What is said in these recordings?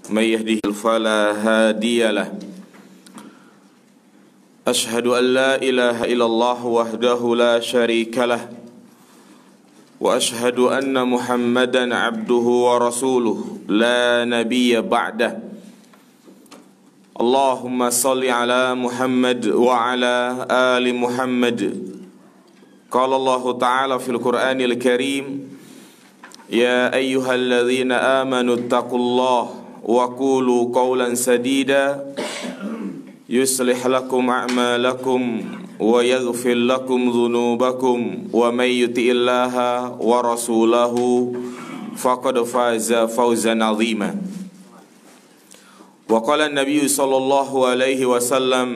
من يهده فلا هادي له أشهد أن لا إله إلا الله وحده لا شريك له وأشهد أن محمدا عبده ورسوله لا نبي بعده اللهم صل على محمد وعلى آل محمد قال الله تعالى في القرآن الكريم يا أيها الذين آمنوا اتقوا الله وقولوا قولا سديدا يصلح لكم أعمالكم ويغفر لكم ذنوبكم ومن يطع الله ورسوله فقد فاز فوزا عظيما وقال النبي صلى الله عليه وسلم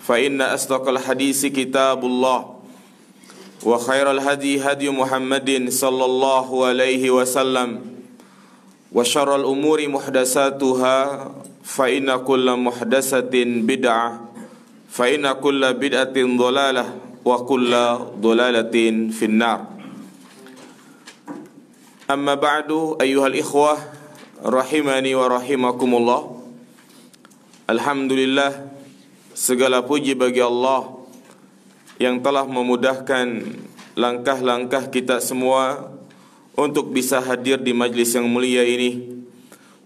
فإن أصدق الحديث كتاب الله وخير الهدي هدي محمد صلى الله عليه وسلم وشر الأمور محدثاتها فإن كل محدثة بدعة فإن كل بدعة ضلالة وكل ضلالة في النار أما بعد أيها الإخوة rahimani wa rahimakumullah. Alhamdulillah, segala puji bagi Allah yang telah memudahkan langkah-langkah kita semua untuk bisa hadir di majlis yang mulia ini,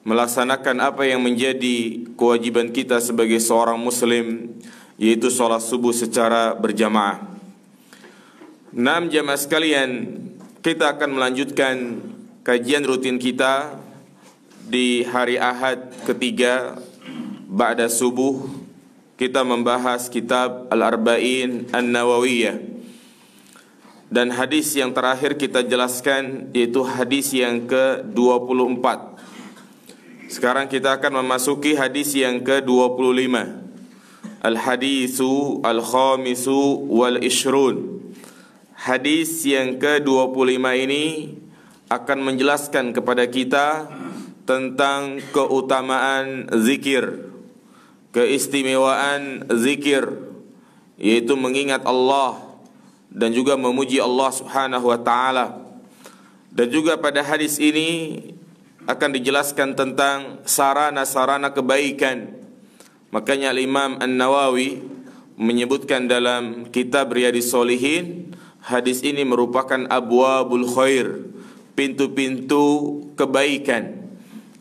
melaksanakan apa yang menjadi kewajiban kita sebagai seorang muslim, yaitu sholat subuh secara berjamaah. Jamaah sekalian, kita akan melanjutkan kajian rutin kita di hari Ahad ketiga ba'da subuh. Kita membahas kitab Al-Arba'in An-Nawawiyah, dan hadis yang terakhir kita jelaskan yaitu hadis yang ke-24. Sekarang kita akan memasuki hadis yang ke-25. Al-haditsu al-khamisu wal-ishrun. Hadis yang ke-25 ini akan menjelaskan kepada kita tentang keutamaan zikir, keistimewaan zikir, yaitu mengingat Allah dan juga memuji Allah Subhanahu wa taala. Dan juga pada hadis ini akan dijelaskan tentang sarana-sarana kebaikan. Makanya Imam An-Nawawi menyebutkan dalam kitab Riyadhis Shalihin, hadis ini merupakan abwabul khair, pintu-pintu kebaikan.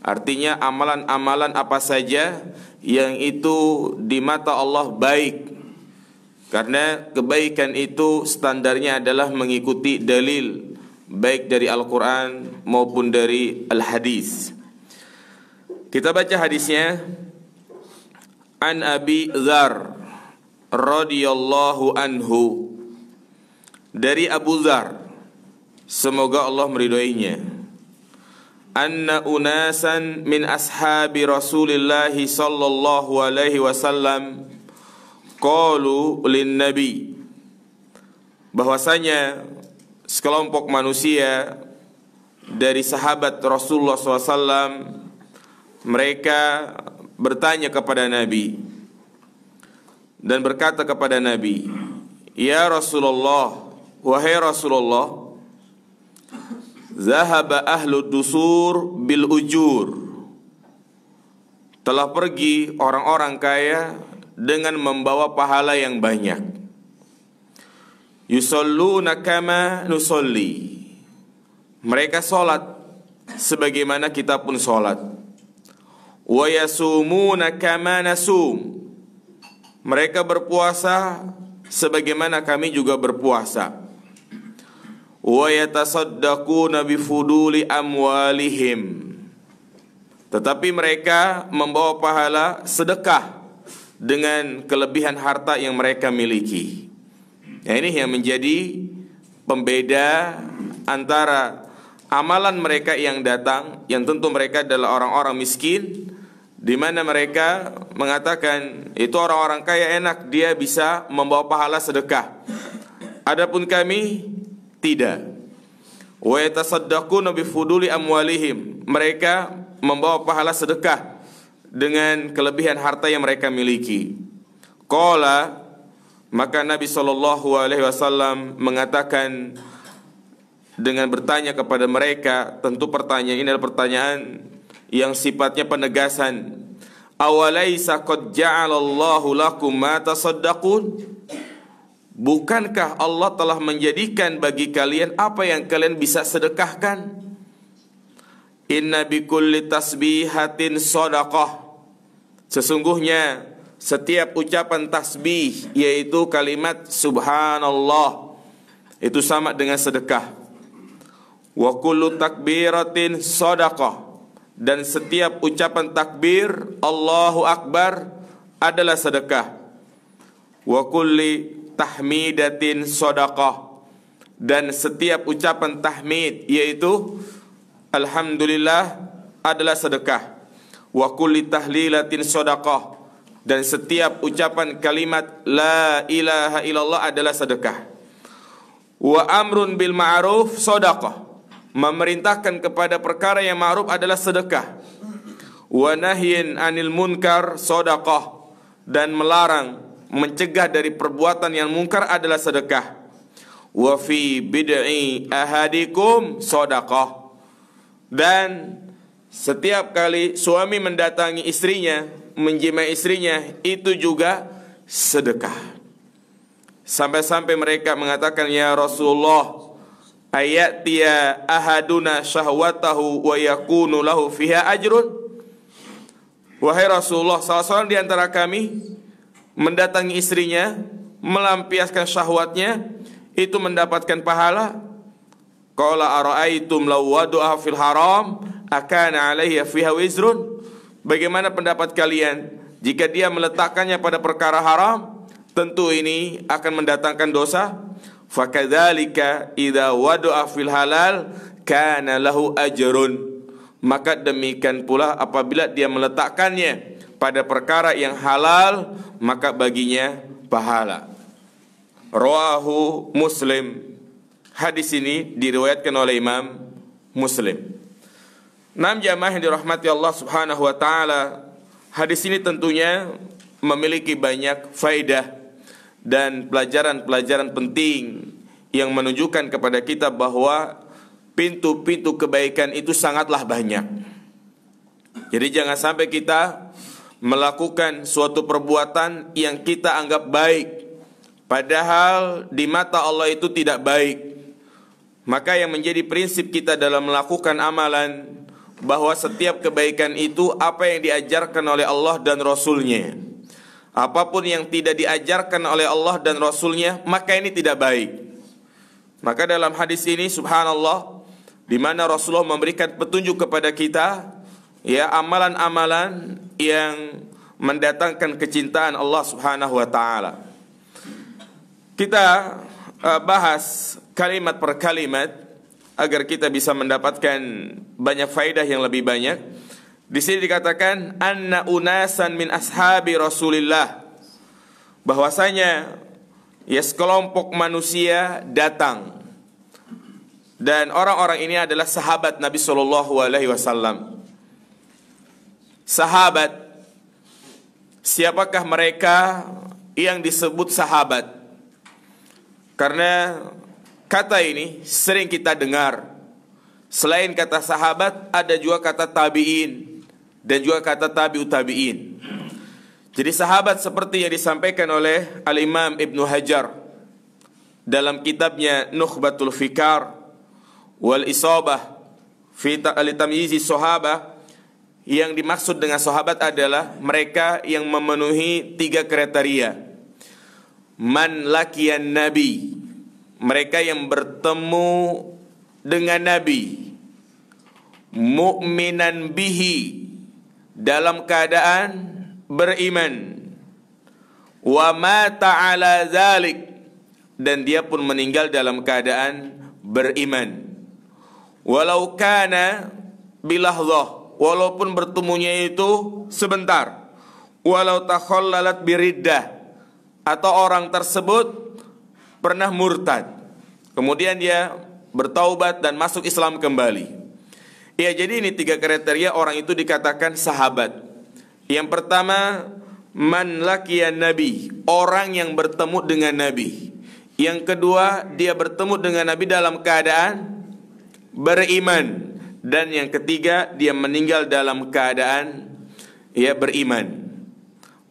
Artinya amalan-amalan apa saja yang itu di mata Allah baik, karena kebaikan itu standarnya adalah mengikuti dalil, baik dari Al-Quran maupun dari Al-Hadis. Kita baca hadisnya. An Abi Dzar radhiyallahu anhu, dari Abu Dzar, semoga Allah meridhoinya, anna unasan min ashabi Rasulillah sallallahu alaihi wasallam qalu lin nabi, bahwasanya sekelompok manusia dari sahabat Rasulullah SAW, mereka bertanya kepada Nabi dan berkata kepada Nabi, ya Rasulullah, wahai Rasulullah, zahaba ahlu dusur bil ujur, telah pergi orang-orang kaya dengan membawa pahala yang banyak. Yusalluna kama nusalli, mereka salat sebagaimana kita pun salat. Wa yasumuna kama nasum, mereka berpuasa sebagaimana kami juga berpuasa. Wa yatasaddaquna bifuduli amwalihim, tetapi mereka membawa pahala sedekah dengan kelebihan harta yang mereka miliki. Nah, ini yang menjadi pembeda antara amalan mereka yang datang, yang tentu mereka adalah orang-orang miskin, di mana mereka mengatakan itu orang-orang kaya enak, dia bisa membawa pahala sedekah. Adapun kami tidak. Wa yatasaddaquna bifuduli amwalihim, mereka membawa pahala sedekah dengan kelebihan harta yang mereka miliki. Qala, maka Nabi SAW mengatakan dengan bertanya kepada mereka, tentu pertanyaan ini adalah pertanyaan yang sifatnya penegasan. Awalaisa qad ja'alallahu lakum ma tasaddaqun? Bukankah Allah telah menjadikan bagi kalian apa yang kalian bisa sedekahkan? Inna bikulli tasbihatin shadaqah. Sesungguhnya setiap ucapan tasbih, yaitu kalimat subhanallah, itu sama dengan sedekah. Wa kullu takbiratin shadaqah. Dan setiap ucapan takbir Allahu Akbar adalah sedekah. Wa kulli tahmidatin shadaqah. Dan setiap ucapan tahmid, yaitu alhamdulillah, adalah sedekah. Wa kulli tahlilatin shadaqah. Dan setiap ucapan kalimat la ilaha illallah adalah sedekah. Wa amrun bil ma'ruf shadaqah. Memerintahkan kepada perkara yang ma'ruf adalah sedekah. Wa nahyin anil munkar shadaqah. Dan melarang, mencegah dari perbuatan yang munkar adalah sedekah. Wa fi bid'i ahadikum shadaqah. Dan setiap kali suami mendatangi istrinya, menjimai istrinya, itu juga sedekah. Sampai-sampai mereka mengatakan, ya Rasulullah, ayatiya ahaduna syahwatahu wa yakunu lahu fiha ajrun? Wahai Rasulullah, salah seorang di antara kami mendatangi istrinya, melampiaskan syahwatnya, itu mendapatkan pahala. Qala ara'aitum law wadu'a fil haram akana alaihi fiha wizrun? Bagaimana pendapat kalian jika dia meletakkannya pada perkara haram? Tentu ini akan mendatangkan dosa. Fakadzalika idza wadu'a fil halal kana lahu ajrun. Maka demikian pula apabila dia meletakkannya pada perkara yang halal, maka baginya pahala. Rawahu Muslim. Hadis ini diriwayatkan oleh Imam Muslim. Naam jamaah yang dirahmati Allah Subhanahu wa taala, hadis ini tentunya memiliki banyak faedah dan pelajaran-pelajaran penting yang menunjukkan kepada kita bahwa pintu-pintu kebaikan itu sangatlah banyak. Jadi jangan sampai kita melakukan suatu perbuatan yang kita anggap baik, padahal di mata Allah itu tidak baik. Maka yang menjadi prinsip kita dalam melakukan amalan, bahwa setiap kebaikan itu apa yang diajarkan oleh Allah dan Rasulnya. Apapun yang tidak diajarkan oleh Allah dan Rasulnya, maka ini tidak baik. Maka dalam hadis ini, subhanallah, di mana Rasulullah memberikan petunjuk kepada kita, ya, amalan-amalan yang mendatangkan kecintaan Allah Subhanahu wa taala. Kita bahas kalimat per kalimat agar kita bisa mendapatkan banyak faedah yang lebih banyak. Di sini dikatakan anna unasan min ashabi Rasulillah, bahwasanya ya sekelompok manusia datang, dan orang-orang ini adalah sahabat Nabi sallallahu alaihi wasallam. Sahabat, siapakah mereka yang disebut sahabat? Karena kata ini sering kita dengar. Selain kata sahabat, ada juga kata tabi'in dan juga kata tabi'ut tabi'in. Jadi sahabat seperti yang disampaikan oleh Al-Imam Ibnu Hajar dalam kitabnya Nukhbatul Fikar wal Isabah fi Tamyizi Sahabah, yang dimaksud dengan sahabat adalah mereka yang memenuhi 3 kriteria. Man lakiyan Nabi, mereka yang bertemu dengan Nabi. Mu'minan bihi, dalam keadaan beriman. Wa mata ala zalik, dan dia pun meninggal dalam keadaan beriman. Walau kana bilahzah, walaupun bertemunya itu sebentar. Walau takhallalat biriddah, atau orang tersebut pernah murtad, kemudian dia bertaubat dan masuk Islam kembali. Ya, jadi ini 3 kriteria orang itu dikatakan sahabat. Yang pertama, man laqiyan Nabi, orang yang bertemu dengan Nabi. Yang kedua, dia bertemu dengan Nabi dalam keadaan beriman. Dan yang ketiga, dia meninggal dalam keadaan beriman.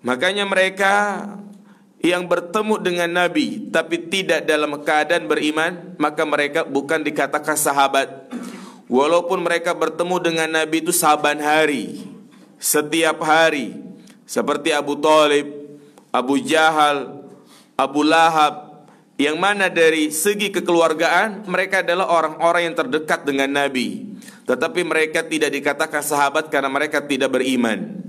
Makanya mereka yang bertemu dengan Nabi tapi tidak dalam keadaan beriman, maka mereka bukan dikatakan sahabat. Walaupun mereka bertemu dengan Nabi itu saban hari, setiap hari, seperti Abu Thalib, Abu Jahal, Abu Lahab, yang mana dari segi kekeluargaan mereka adalah orang-orang yang terdekat dengan Nabi, tetapi mereka tidak dikatakan sahabat karena mereka tidak beriman.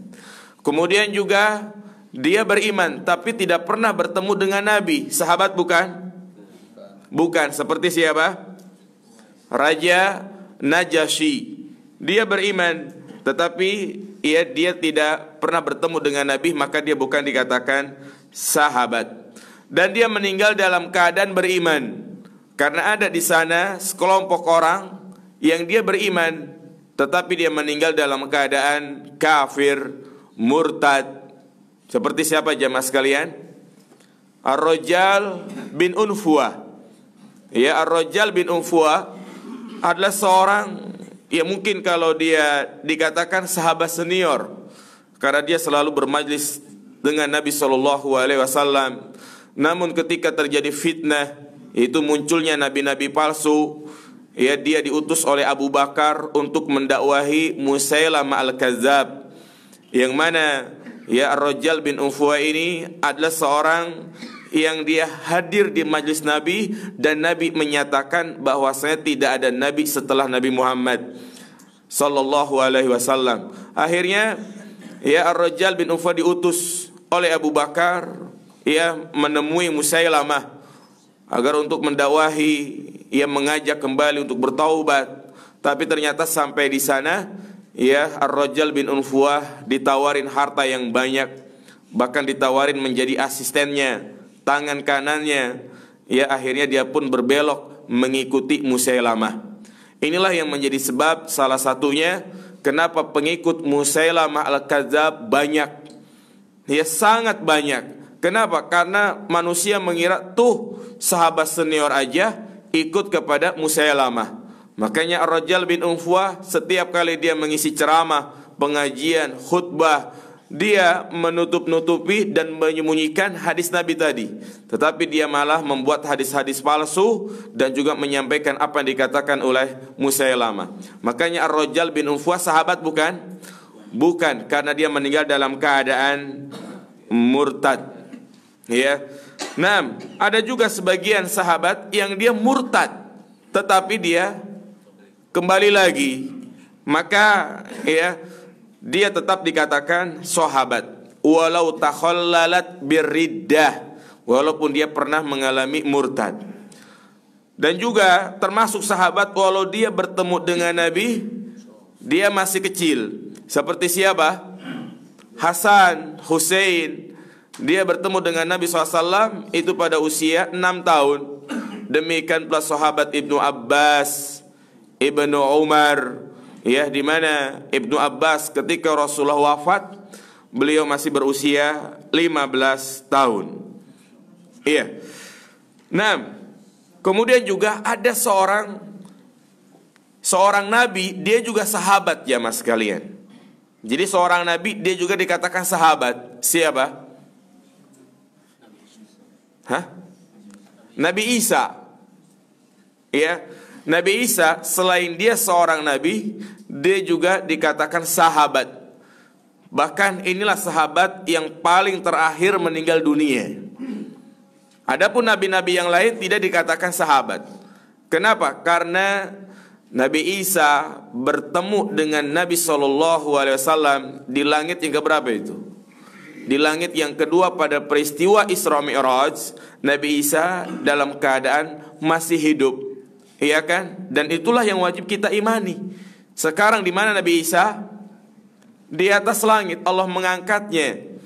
Kemudian juga dia beriman tapi tidak pernah bertemu dengan Nabi. Sahabat bukan? Bukan. Seperti siapa? Raja Najasyi. Dia beriman tetapi dia tidak pernah bertemu dengan Nabi, maka dia bukan dikatakan sahabat. Dan dia meninggal dalam keadaan beriman, karena ada di sana sekelompok orang yang dia beriman tetapi dia meninggal dalam keadaan kafir, murtad. Seperti siapa jamaah sekalian? Ar-Rajjal bin Unfuah. Ar-Rajjal bin Unfuah adalah seorang yang mungkin kalau dia dikatakan sahabat senior, karena dia selalu bermajlis dengan Nabi SAW. Namun ketika terjadi fitnah, itu munculnya nabi-nabi palsu, dia diutus oleh Abu Bakar untuk mendakwahi Musailamah al-Kadzab, yang mana Ar-Rajjal bin Unfuah ini adalah seorang yang dia hadir di majlis Nabi, dan Nabi menyatakan bahwasanya tidak ada nabi setelah Nabi Muhammad sallallahu alaihi wasallam. Akhirnya Ar-Rajjal bin Unfuah diutus oleh Abu Bakar menemui Musailamah agar untuk mendakwahi, mengajak kembali untuk bertaubat. Tapi ternyata sampai di sana Ar-Rajjal bin Unfuah ditawarin harta yang banyak, bahkan ditawarin menjadi asistennya, tangan kanannya. Akhirnya dia pun berbelok mengikuti Musailamah. Inilah yang menjadi sebab salah satunya kenapa pengikut Musailamah al-Kadzab banyak. Sangat banyak. Kenapa? Karena manusia mengira sahabat senior aja ikut kepada Musailamah. Makanya Ar-Rajjal bin Unfuah setiap kali dia mengisi ceramah, pengajian, khutbah, dia menutup-nutupi dan menyembunyikan hadis Nabi tadi, tetapi dia malah membuat hadis-hadis palsu dan juga menyampaikan apa yang dikatakan oleh Musailamah. Makanya Ar-Rajjal bin Unfuah sahabat bukan? Bukan, karena dia meninggal dalam keadaan murtad. Nah, ada juga sebagian sahabat yang dia murtad tetapi dia kembali lagi, maka dia tetap dikatakan sahabat walau takhallalat birriddah, walaupun dia pernah mengalami murtad. Dan juga termasuk sahabat walau dia bertemu dengan Nabi, dia masih kecil. Seperti siapa? Hasan, Husain. Dia bertemu dengan Nabi SAW itu pada usia 6 tahun. Demikian pula sahabat Ibnu Abbas, Ibnu Umar, di mana Ibnu Abbas ketika Rasulullah wafat, beliau masih berusia 15 tahun. Nah, kemudian juga ada seorang nabi, dia juga sahabat jamaah sekalian. Jadi seorang nabi dia juga dikatakan sahabat. Siapa? Nabi Isa. Nabi Isa selain dia seorang nabi, dia juga dikatakan sahabat. Bahkan inilah sahabat yang paling terakhir meninggal dunia. Adapun nabi-nabi yang lain tidak dikatakan sahabat. Kenapa? Karena Nabi Isa bertemu dengan Nabi SAW di langit yang keberapa itu? Di langit yang kedua pada peristiwa Isra Mi'raj. Nabi Isa dalam keadaan masih hidup, dan itulah yang wajib kita imani. Sekarang di mana Nabi Isa? Di atas langit. Allah mengangkatnya,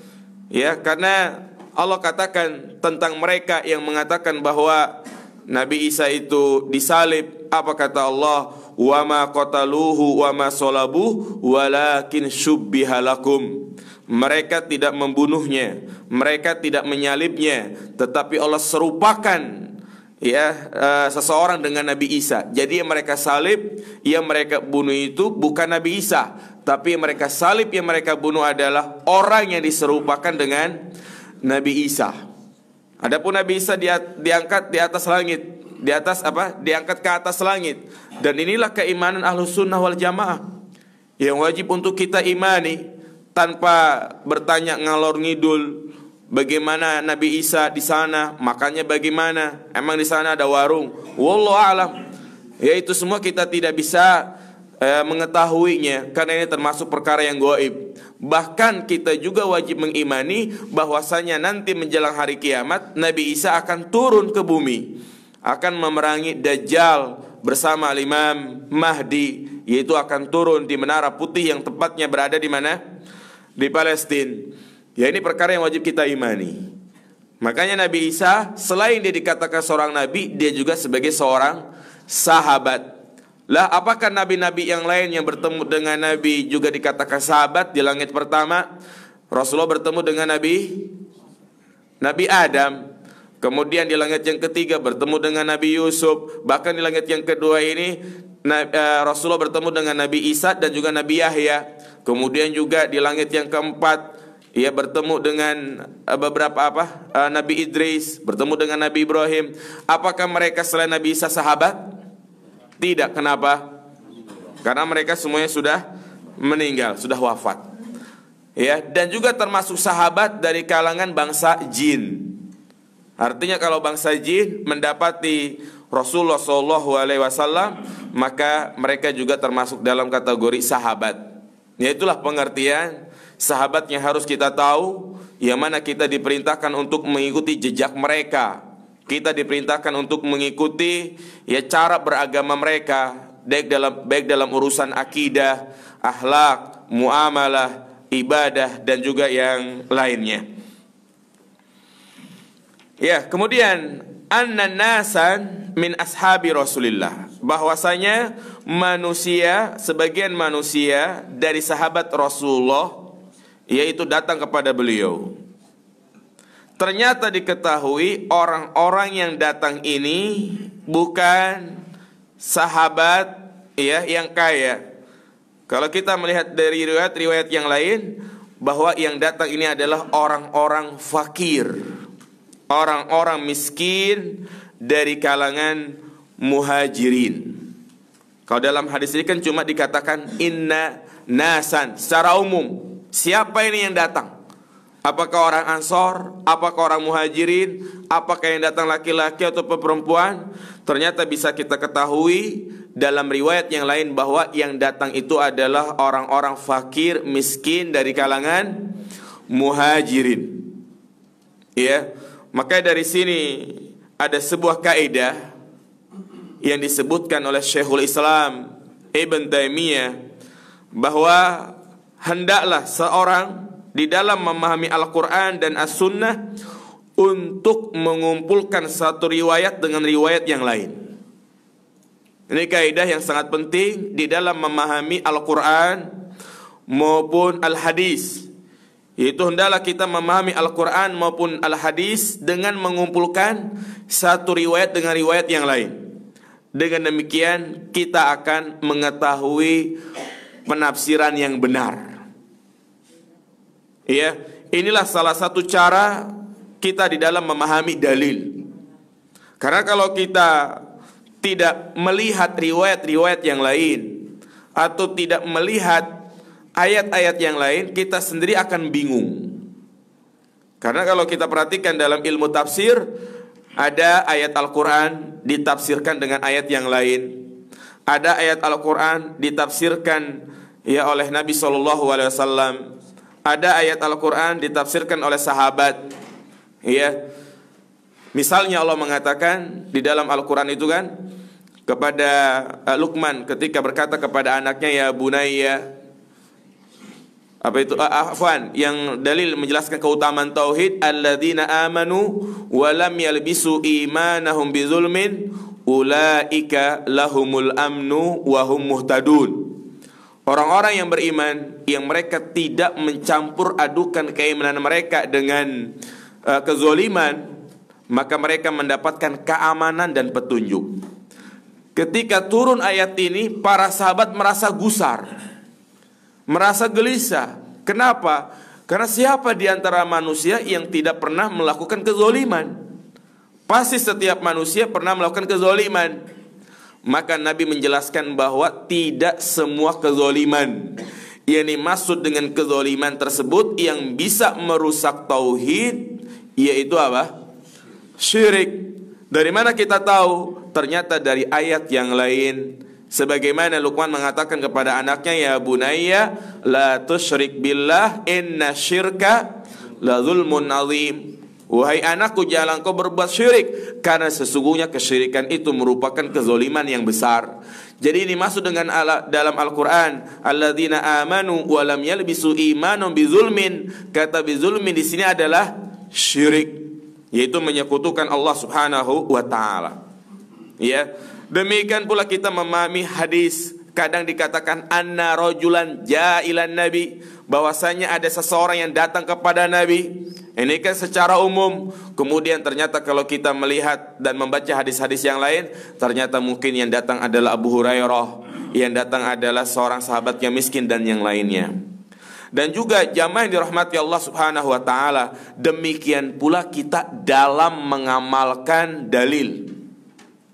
karena Allah katakan tentang mereka yang mengatakan bahwa Nabi Isa itu disalib. Apa kata Allah? Wa ma qataluhu wa ma salabuhu walakin syubbiha lakum. Mereka tidak membunuhnya, mereka tidak menyalibnya, tetapi Allah serupakan seseorang dengan Nabi Isa. Jadi yang mereka salib, yang mereka bunuh itu bukan Nabi Isa, tapi yang mereka salib, yang mereka bunuh adalah orang yang diserupakan dengan Nabi Isa. Adapun Nabi Isa diangkat di atas langit, diangkat ke atas langit. Dan inilah keimanan Ahlus Sunnah wal Jamaah yang wajib untuk kita imani tanpa bertanya ngalor ngidul. Bagaimana Nabi Isa di sana? Makanya bagaimana? Emang di sana ada warung? Wallahu a'lam. Ya, itu semua kita tidak bisa mengetahuinya, karena ini termasuk perkara yang gaib. Bahkan kita juga wajib mengimani bahwasanya nanti menjelang hari kiamat Nabi Isa akan turun ke bumi, akan memerangi Dajjal bersama Imam Mahdi, yaitu akan turun di Menara Putih yang tepatnya berada di mana? Di Palestina. Ya, ini perkara yang wajib kita imani. Makanya Nabi Isa selain dia dikatakan seorang nabi, dia juga sebagai seorang sahabat. Lah, apakah nabi-nabi yang lain yang bertemu dengan Nabi juga dikatakan sahabat? Di langit pertama Rasulullah bertemu dengan Nabi Adam. Kemudian di langit yang ketiga bertemu dengan Nabi Yusuf. Bahkan di langit yang kedua ini Rasulullah bertemu dengan Nabi Isa dan juga Nabi Yahya. Kemudian juga di langit yang keempat ia bertemu dengan Nabi Idris, bertemu dengan Nabi Ibrahim. Apakah mereka selain Nabi Isa sahabat? Tidak. Kenapa? Karena mereka semuanya sudah meninggal, sudah wafat. Ya, dan juga termasuk sahabat dari kalangan bangsa jin. Artinya kalau bangsa jin mendapati Rasulullah SAW, maka mereka juga termasuk dalam kategori sahabat. Ya, itulah pengertian sahabat yang harus kita tahu, yang mana kita diperintahkan untuk mengikuti jejak mereka. Kita diperintahkan untuk mengikuti cara beragama mereka, baik dalam urusan akidah, akhlak, muamalah, ibadah, dan juga yang lainnya. Ya, kemudian nasan min ashabi Rasulillah, bahwasanya sebagian manusia dari sahabat Rasulullah, yaitu datang kepada beliau. Ternyata diketahui orang-orang yang datang ini bukan sahabat yang kaya. Kalau kita melihat dari riwayat-riwayat yang lain, bahwa yang datang ini adalah orang-orang fakir, orang-orang miskin dari kalangan muhajirin. Kalau dalam hadis ini kan cuma dikatakan inna nasan secara umum. Siapa ini yang datang? Apakah orang Ansor? Apakah orang Muhajirin? Apakah yang datang laki-laki atau perempuan? Ternyata bisa kita ketahui dalam riwayat yang lain bahwa yang datang itu adalah orang-orang fakir, miskin dari kalangan Muhajirin. Ya, maka dari sini ada sebuah kaidah yang disebutkan oleh Syekhul Islam Ibn Taimiyah, bahwa hendaklah seorang di dalam memahami Al-Quran dan As-Sunnah untuk mengumpulkan satu riwayat dengan riwayat yang lain. Ini kaidah yang sangat penting di dalam memahami Al-Quran maupun Al-Hadis. Yaitu hendaklah kita memahami Al-Quran maupun Al-Hadis dengan mengumpulkan satu riwayat dengan riwayat yang lain. Dengan demikian kita akan mengetahui penafsiran yang benar. Ya, inilah salah satu cara kita di dalam memahami dalil. Karena kalau kita tidak melihat riwayat-riwayat yang lain atau tidak melihat ayat-ayat yang lain, kita sendiri akan bingung. Karena kalau kita perhatikan dalam ilmu tafsir, ada ayat Al-Quran ditafsirkan dengan ayat yang lain. Ada ayat Al-Quran ditafsirkan oleh Nabi SAW. Ada ayat Al-Quran ditafsirkan oleh sahabat. Ya, misalnya Allah mengatakan di dalam Al-Quran itu kan kepada Luqman ketika berkata kepada anaknya, ya bunayya, yang dalil menjelaskan keutamaan tauhid, alladzina amanu wa lam yalbisu imanahum bizulmin ulaika lahumul amnu wa hum muhtadun. Orang-orang yang beriman yang mereka tidak mencampur adukan keimanan mereka dengan kezoliman, maka mereka mendapatkan keamanan dan petunjuk. Ketika turun ayat ini, para sahabat merasa gusar, merasa gelisah. Kenapa? Karena siapa di antara manusia yang tidak pernah melakukan kezoliman? Pasti setiap manusia pernah melakukan kezoliman. Maka Nabi menjelaskan bahwa tidak semua kezoliman yang dimaksud dengan kezoliman tersebut yang bisa merusak tauhid, yaitu apa? Syirik. Dari mana kita tahu? Ternyata dari ayat yang lain. Sebagaimana Luqman mengatakan kepada anaknya, ya bunayya la tusyrik billah inna syirka la zulmun azim. Wahai anakku, jangan kau berbuat syirik, karena sesungguhnya kesyirikan itu merupakan kezoliman yang besar. Jadi ini masuk dengan dalam Al-Quran, alladzina amanu wa lam yalbisu imanum bizulmin. Kata bizulmin di sini adalah syirik, yaitu menyekutukan Allah Subhanahu wa taala. Ya, demikian pula kita memahami hadis. Kadang dikatakan anna rajulan ja'ilan nabi, bahwasanya ada seseorang yang datang kepada Nabi. Ini kan secara umum. Kemudian ternyata kalau kita melihat dan membaca hadis-hadis yang lain, ternyata mungkin yang datang adalah Abu Hurairah, yang datang adalah seorang sahabat yang miskin dan yang lainnya. Dan juga jamaah yang dirahmati Allah Subhanahu wa taala, demikian pula kita dalam mengamalkan dalil.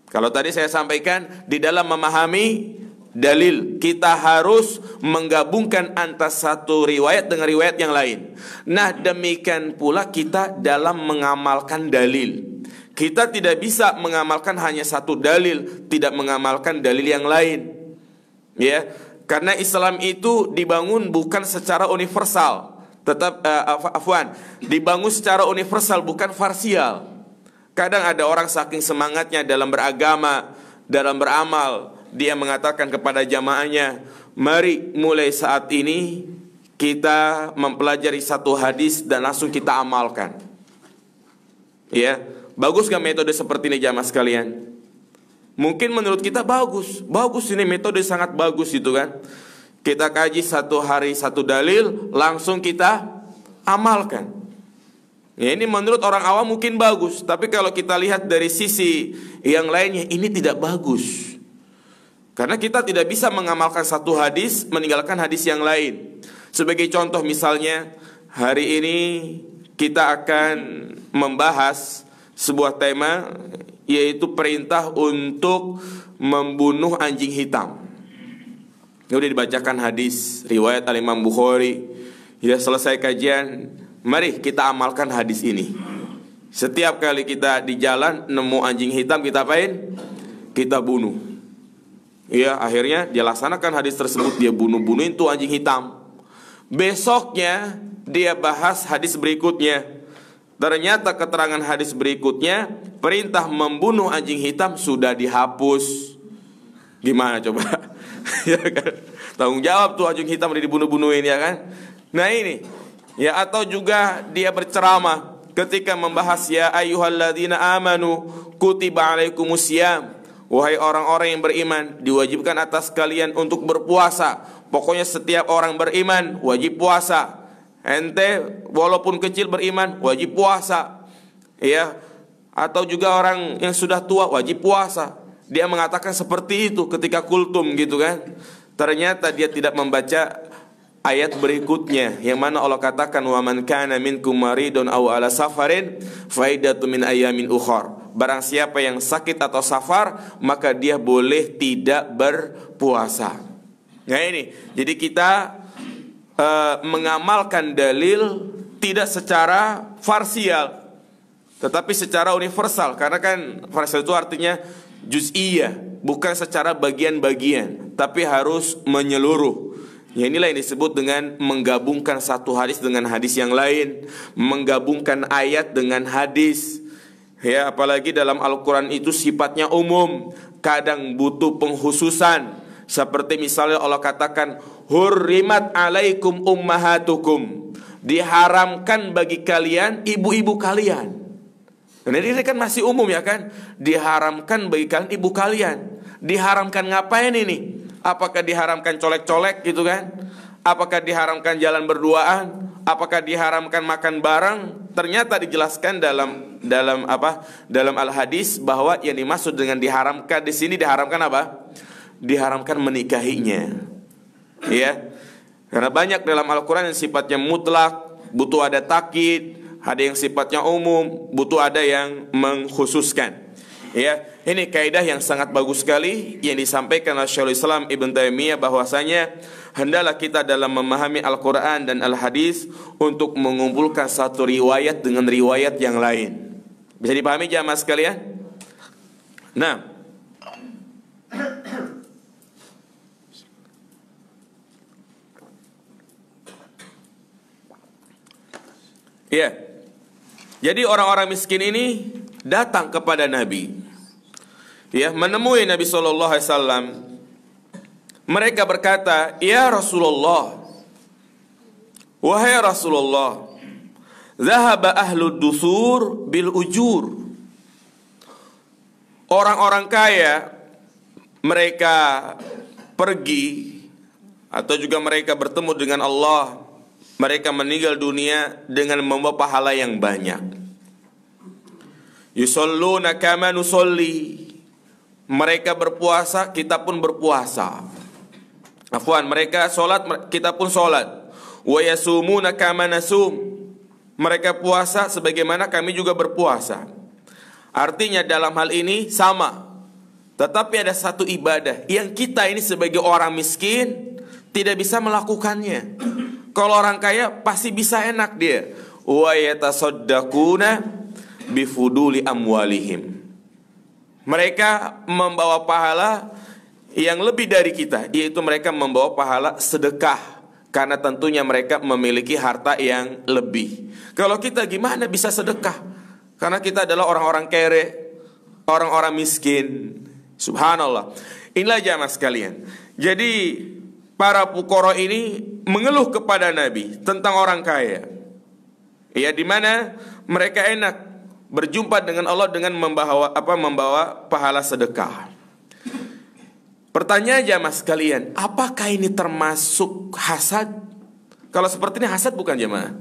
Kalau tadi saya sampaikan, di dalam memahami dalil, kita harus menggabungkan antara satu riwayat dengan riwayat yang lain. Nah, demikian pula kita dalam mengamalkan dalil. Kita tidak bisa mengamalkan hanya satu dalil, tidak mengamalkan dalil yang lain. Ya, karena Islam itu dibangun bukan secara universal, dibangun secara universal, bukan parsial. Kadang ada orang saking semangatnya dalam beragama, dalam beramal, dia mengatakan kepada jamaahnya, mari mulai saat ini kita mempelajari satu hadis dan langsung kita amalkan. Ya, bagus gak metode seperti ini jamaah sekalian? Mungkin menurut kita bagus ini metode sangat bagus itu kan. Kita kaji satu hari satu dalil, langsung kita amalkan. Ya, ini menurut orang awam mungkin bagus, tapi kalau kita lihat dari sisi yang lainnya, ini tidak bagus. Karena kita tidak bisa mengamalkan satu hadis, meninggalkan hadis yang lain. Sebagai contoh misalnya, hari ini kita akan membahas sebuah tema, yaitu perintah untuk membunuh anjing hitam. Ini sudah dibacakan hadis riwayat Al-Imam Bukhari. Ya, selesai kajian, mari kita amalkan hadis ini. Setiap kali kita di jalan nemu anjing hitam, kita apain? Kita bunuh. Ya, akhirnya dia laksanakan hadis tersebut, dia bunuh-bunuhin tuh anjing hitam. Besoknya dia bahas hadis berikutnya. Ternyata keterangan hadis berikutnya, perintah membunuh anjing hitam sudah dihapus. Gimana coba? Ya kan? Tanggung jawab tuh anjing hitam udah dibunuh-bunuhin, ya kan? Nah ini, ya, atau juga dia berceramah ketika membahas ya ayyuhalladzina amanu kutiba alaikumusiyam, wahai orang-orang yang beriman, diwajibkan atas kalian untuk berpuasa. Pokoknya setiap orang beriman wajib puasa. Ente walaupun kecil beriman wajib puasa. Ya, atau juga orang yang sudah tua wajib puasa. Dia mengatakan seperti itu ketika kultum gitu kan. Ternyata dia tidak membaca ayat berikutnya yang mana Allah katakan wa man kana minkum maridun aw ala safarin faidatu min ayamin ukhar. Barang siapa yang sakit atau safar, maka dia boleh tidak berpuasa. Nah ini, jadi kita mengamalkan dalil tidak secara parsial, tetapi secara universal. Karena kan parsial itu artinya juz'iyah, bukan secara bagian-bagian, tapi harus menyeluruh. Ya, inilah yang disebut dengan menggabungkan satu hadis dengan hadis yang lain, menggabungkan ayat dengan hadis. Ya, apalagi dalam Al-Quran itu sifatnya umum, kadang butuh penghususan. Seperti misalnya Allah katakan, hurrimat alaikum ummahatukum, diharamkan bagi kalian ibu-ibu kalian. Nah, ini kan masih umum ya kan? Diharamkan bagi kalian ibu kalian. Diharamkan ngapain ini? Apakah diharamkan colek-colek gitu kan? Apakah diharamkan jalan berduaan? Apakah diharamkan makan bareng? ternyata dijelaskan dalam al-hadis bahwa yang dimaksud dengan diharamkan di sini diharamkan apa? Diharamkan menikahinya. Ya. Karena banyak dalam Al-Qur'an yang sifatnya mutlak, butuh ada takkid, ada yang sifatnya umum, butuh ada yang mengkhususkan. Ya, ini kaidah yang sangat bagus sekali yang disampaikan oleh Syekhul Islam Ibn Taimiyah, bahwasanya hendaklah kita dalam memahami Al-Quran dan Al-Hadis untuk mengumpulkan satu riwayat dengan riwayat yang lain. Bisa dipahami jamaah sekalian? Nah, ya, jadi orang-orang miskin ini datang kepada Nabi, ya, menemui Nabi SAW. Mereka berkata, "Ya Rasulullah, wahai Rasulullah, zahaba ahlu dusur bil ujur." Orang-orang kaya mereka pergi atau juga mereka bertemu dengan Allah, mereka meninggal dunia dengan membawa pahala yang banyak. Yusalluna kama nusolli, mereka berpuasa, kita pun berpuasa. Afwan, mereka solat, kita pun solat. Wa yasumuna kama nasum, mereka puasa sebagaimana kami juga berpuasa. Artinya dalam hal ini sama. Tetapi ada satu ibadah yang kita ini sebagai orang miskin tidak bisa melakukannya. Kalau orang kaya pasti bisa enak dia. Wa yatasaddaquna bifuduli amwalihim, mereka membawa pahala yang lebih dari kita, yaitu mereka membawa pahala sedekah, karena tentunya mereka memiliki harta yang lebih. Kalau kita gimana bisa sedekah? Karena kita adalah orang-orang kere, orang-orang miskin. Subhanallah. Inilah jamaah sekalian. Jadi para fuqara ini mengeluh kepada Nabi tentang orang kaya, ya, di mana mereka enak berjumpa dengan Allah dengan membawa pahala sedekah. Pertanyaan jamaah sekalian, apakah ini termasuk hasad? Kalau seperti ini hasad bukan jamaah?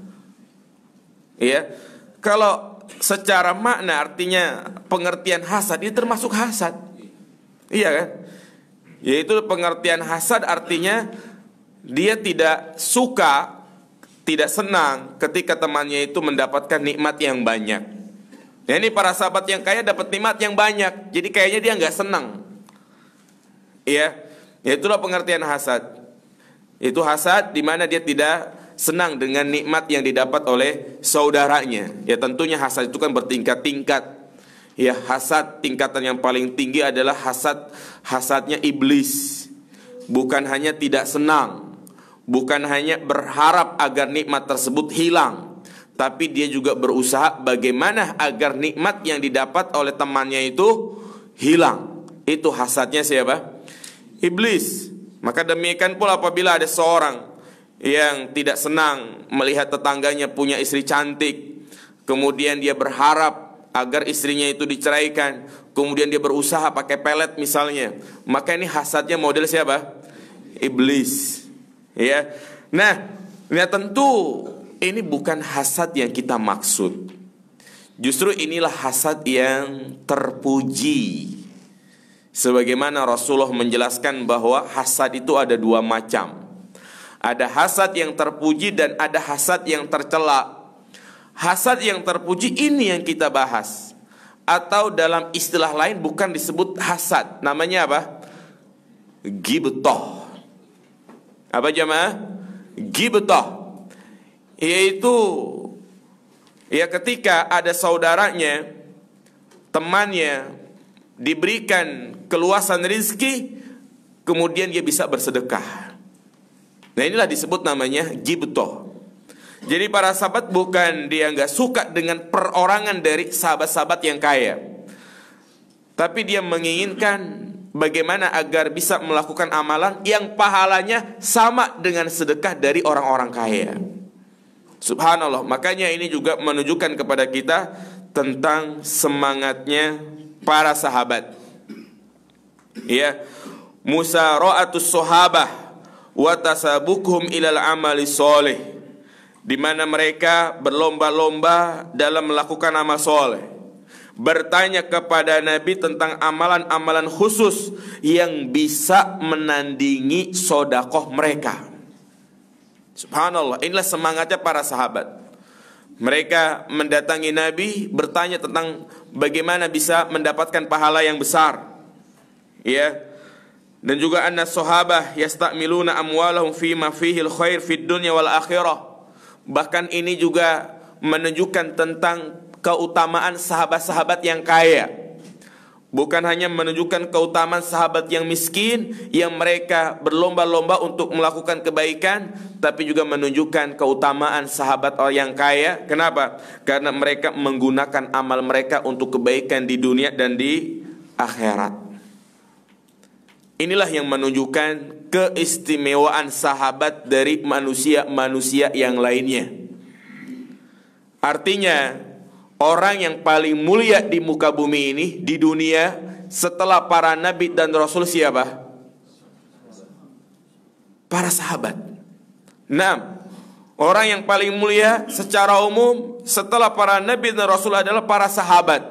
Ya, kalau secara makna artinya pengertian hasad ini termasuk hasad. Iya kan? Yaitu pengertian hasad artinya dia tidak suka, tidak senang ketika temannya itu mendapatkan nikmat yang banyak. Nah, ini para sahabat yang kaya dapat nikmat yang banyak, jadi kayaknya dia nggak senang. Iya, itulah pengertian hasad. Itu hasad di mana dia tidak senang dengan nikmat yang didapat oleh saudaranya. Ya, tentunya hasad itu kan bertingkat-tingkat. Ya, hasad tingkatan yang paling tinggi adalah hasadnya iblis. Bukan hanya tidak senang, bukan hanya berharap agar nikmat tersebut hilang, tapi dia juga berusaha bagaimana agar nikmat yang didapat oleh temannya itu hilang. Itu hasadnya siapa? Iblis. Maka demikian pula apabila ada seorang yang tidak senang melihat tetangganya punya istri cantik, kemudian dia berharap agar istrinya itu diceraikan, kemudian dia berusaha pakai pelet misalnya, maka ini hasadnya model siapa? Iblis. Ya. Nah, tentu ini bukan hasad yang kita maksud. Justru inilah hasad yang terpuji. Sebagaimana Rasulullah menjelaskan bahwa hasad itu ada dua macam. Ada hasad yang terpuji dan ada hasad yang tercela. Hasad yang terpuji ini yang kita bahas. Atau dalam istilah lain bukan disebut hasad. Namanya apa? Ghibthah. Apa jamaah? Ghibthah. Yaitu ya ketika ada saudaranya, temannya diberikan keluasan rizki, kemudian dia bisa bersedekah. Nah, inilah disebut namanya ghibthah. Jadi para sahabat bukan dia nggak suka dengan perorangan dari sahabat-sahabat yang kaya, tapi dia menginginkan bagaimana agar bisa melakukan amalan yang pahalanya sama dengan sedekah dari orang-orang kaya. Subhanallah. Makanya ini juga menunjukkan kepada kita tentang semangatnya para sahabat. Ya, musara'atus sahabah wa tasabukuhum ilal amali sholih. di mana mereka berlomba-lomba dalam melakukan amal soleh, bertanya kepada Nabi tentang amalan-amalan khusus yang bisa menandingi sodakoh mereka. Subhanallah, inilah semangatnya para sahabat. Mereka mendatangi Nabi, bertanya tentang bagaimana bisa mendapatkan pahala yang besar. Ya. Dan juga anna sahabah yastamiluna amwalahum fima fihil khair fid dunya wal akhirah. Bahkan ini juga menunjukkan tentang keutamaan sahabat-sahabat yang kaya. Bukan hanya menunjukkan keutamaan sahabat yang miskin, yang mereka berlomba-lomba untuk melakukan kebaikan, tapi juga menunjukkan keutamaan sahabat yang kaya. Kenapa? Karena mereka menggunakan amal mereka untuk kebaikan di dunia dan di akhirat. Inilah yang menunjukkan keistimewaan sahabat dari manusia-manusia yang lainnya. Artinya, orang yang paling mulia di muka bumi ini, di dunia, setelah para nabi dan rasul siapa? Para sahabat. Nah, orang yang paling mulia secara umum setelah para nabi dan rasul adalah para sahabat.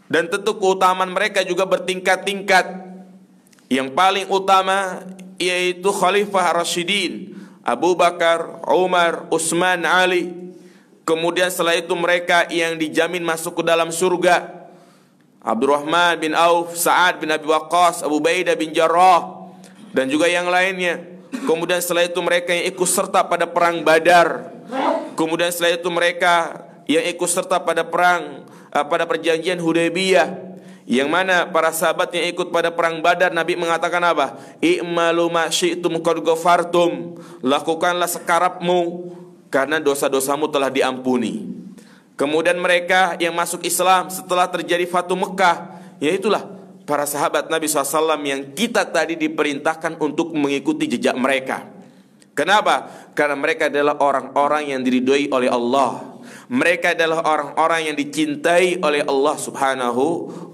Dan tentu keutamaan mereka juga bertingkat-tingkat. Yang paling utama yaitu Khalifah Rasyidin, Abu Bakar, Umar, Utsman, Ali. Kemudian setelah itu mereka yang dijamin masuk ke dalam surga, Abdurrahman bin Auf, Sa'ad bin Abi Waqqas, Abu Ubaidah bin Jarrah, dan juga yang lainnya. Kemudian setelah itu mereka yang ikut serta pada perang Badar. Kemudian setelah itu mereka yang ikut serta pada perjanjian Hudaybiyah, yang mana para sahabat yang ikut pada perang Badar, Nabi mengatakan apa? I'malu ma syi'tum qad ghafartum. Lakukanlah sekarapmu karena dosa-dosamu telah diampuni. Kemudian mereka yang masuk Islam setelah terjadi Fatu Mekah, yaitulah para sahabat Nabi SAW yang kita tadi diperintahkan untuk mengikuti jejak mereka. Kenapa? Karena mereka adalah orang-orang yang diridhoi oleh Allah. Mereka adalah orang-orang yang dicintai oleh Allah Subhanahu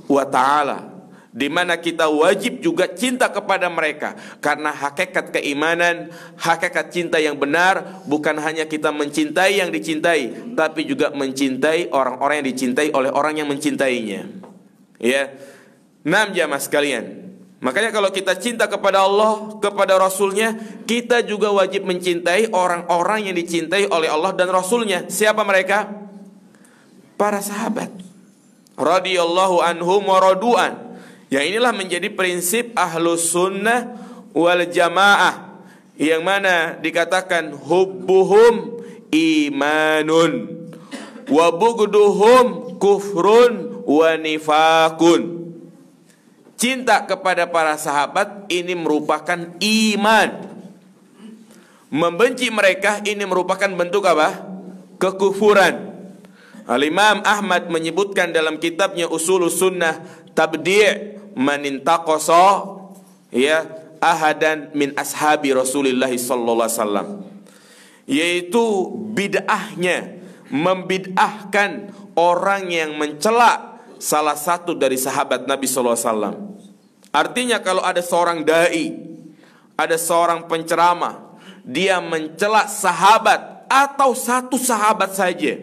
wa ta'ala, di mana kita wajib juga cinta kepada mereka. Karena hakikat keimanan, hakikat cinta yang benar bukan hanya kita mencintai yang dicintai, tapi juga mencintai orang-orang yang dicintai oleh orang yang mencintainya. Ya, 6 jamaah sekalian. Makanya kalau kita cinta kepada Allah, kepada Rasulnya, kita juga wajib mencintai orang-orang yang dicintai oleh Allah dan Rasulnya. Siapa mereka? Para sahabat radhiyallahu anhum wa radu'an. Yang inilah menjadi prinsip Ahlus Sunnah wal Jamaah, yang mana dikatakan hubbuhum imanun wa bugduhum kufrun wa nifakun. Cinta kepada para sahabat ini merupakan iman. Membenci mereka ini merupakan bentuk apa? Kekufuran. Al-Imam Ahmad menyebutkan dalam kitabnya Ushulus Sunnah, tabdi' man intaqasa ya ahadan min ashabi Rasulillah sallallahu alaihi wasallam, yaitu bid'ahnya membid'ahkan orang yang mencela salah satu dari sahabat Nabi sallallahu alaihi wasallam. Artinya kalau ada seorang dai, ada seorang penceramah, dia mencela sahabat atau satu sahabat saja,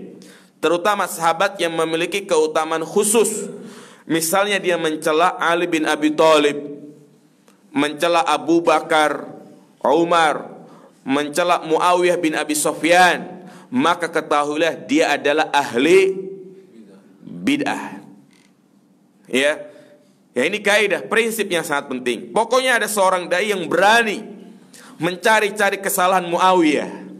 terutama sahabat yang memiliki keutamaan khusus. Misalnya dia mencela Ali bin Abi Thalib, mencela Abu Bakar, Umar, mencela Muawiyah bin Abi Sufyan, maka ketahuilah dia adalah ahli bid'ah. Ya, ini kaidah, prinsip yang sangat penting. Pokoknya ada seorang dai yang berani mencari-cari kesalahan Muawiyah,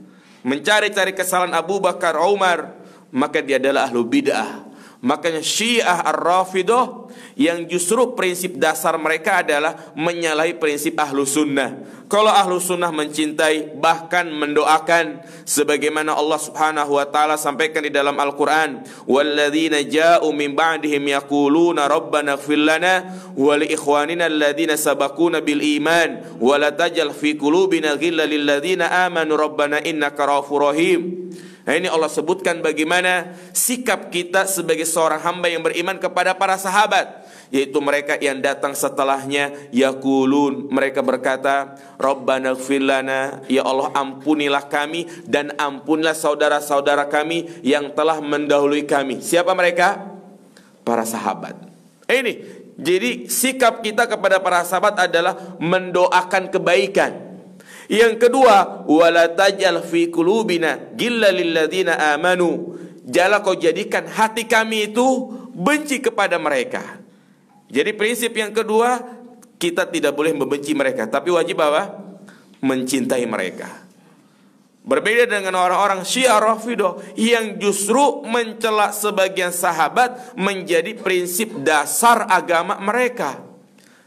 mencari-cari kesalahan Abu Bakar, Umar, maka dia adalah ahlu bid'ah. Makanya Syiah Ar-Rafidah yang justru prinsip dasar mereka adalah menyalahi prinsip ahlu sunnah. Kalau ahlu sunnah mencintai, bahkan mendoakan, sebagaimana Allah Subhanahu wa ta'ala sampaikan di dalam Al-Quran, walladzina ja'u min ba'dihim yaquluna rabbana ighfir lana wa li ikhwanina alladzina sabaquna bil iman wa la tajal fi qulubina ghillan lil ladzina amanu rabbana innaka ra'ufur rahim. Nah, ini Allah sebutkan bagaimana sikap kita sebagai seorang hamba yang beriman kepada para sahabat, yaitu mereka yang datang setelahnya, yaqulun, mereka berkata, Rabbana ighfir lana, ya Allah ampunilah kami dan ampunilah saudara-saudara kami yang telah mendahului kami. Siapa mereka? Para sahabat. Ini, jadi sikap kita kepada para sahabat adalah mendoakan kebaikan. Yang kedua, wala tajal fi qulubina ghillan lil ladzina amanu. Janganlah kau jadikan hati kami itu benci kepada mereka. Jadi prinsip yang kedua, kita tidak boleh membenci mereka, tapi wajib apa? Mencintai mereka. Berbeda dengan orang-orang Syiah Rafidhah yang justru mencela sebagian sahabat menjadi prinsip dasar agama mereka.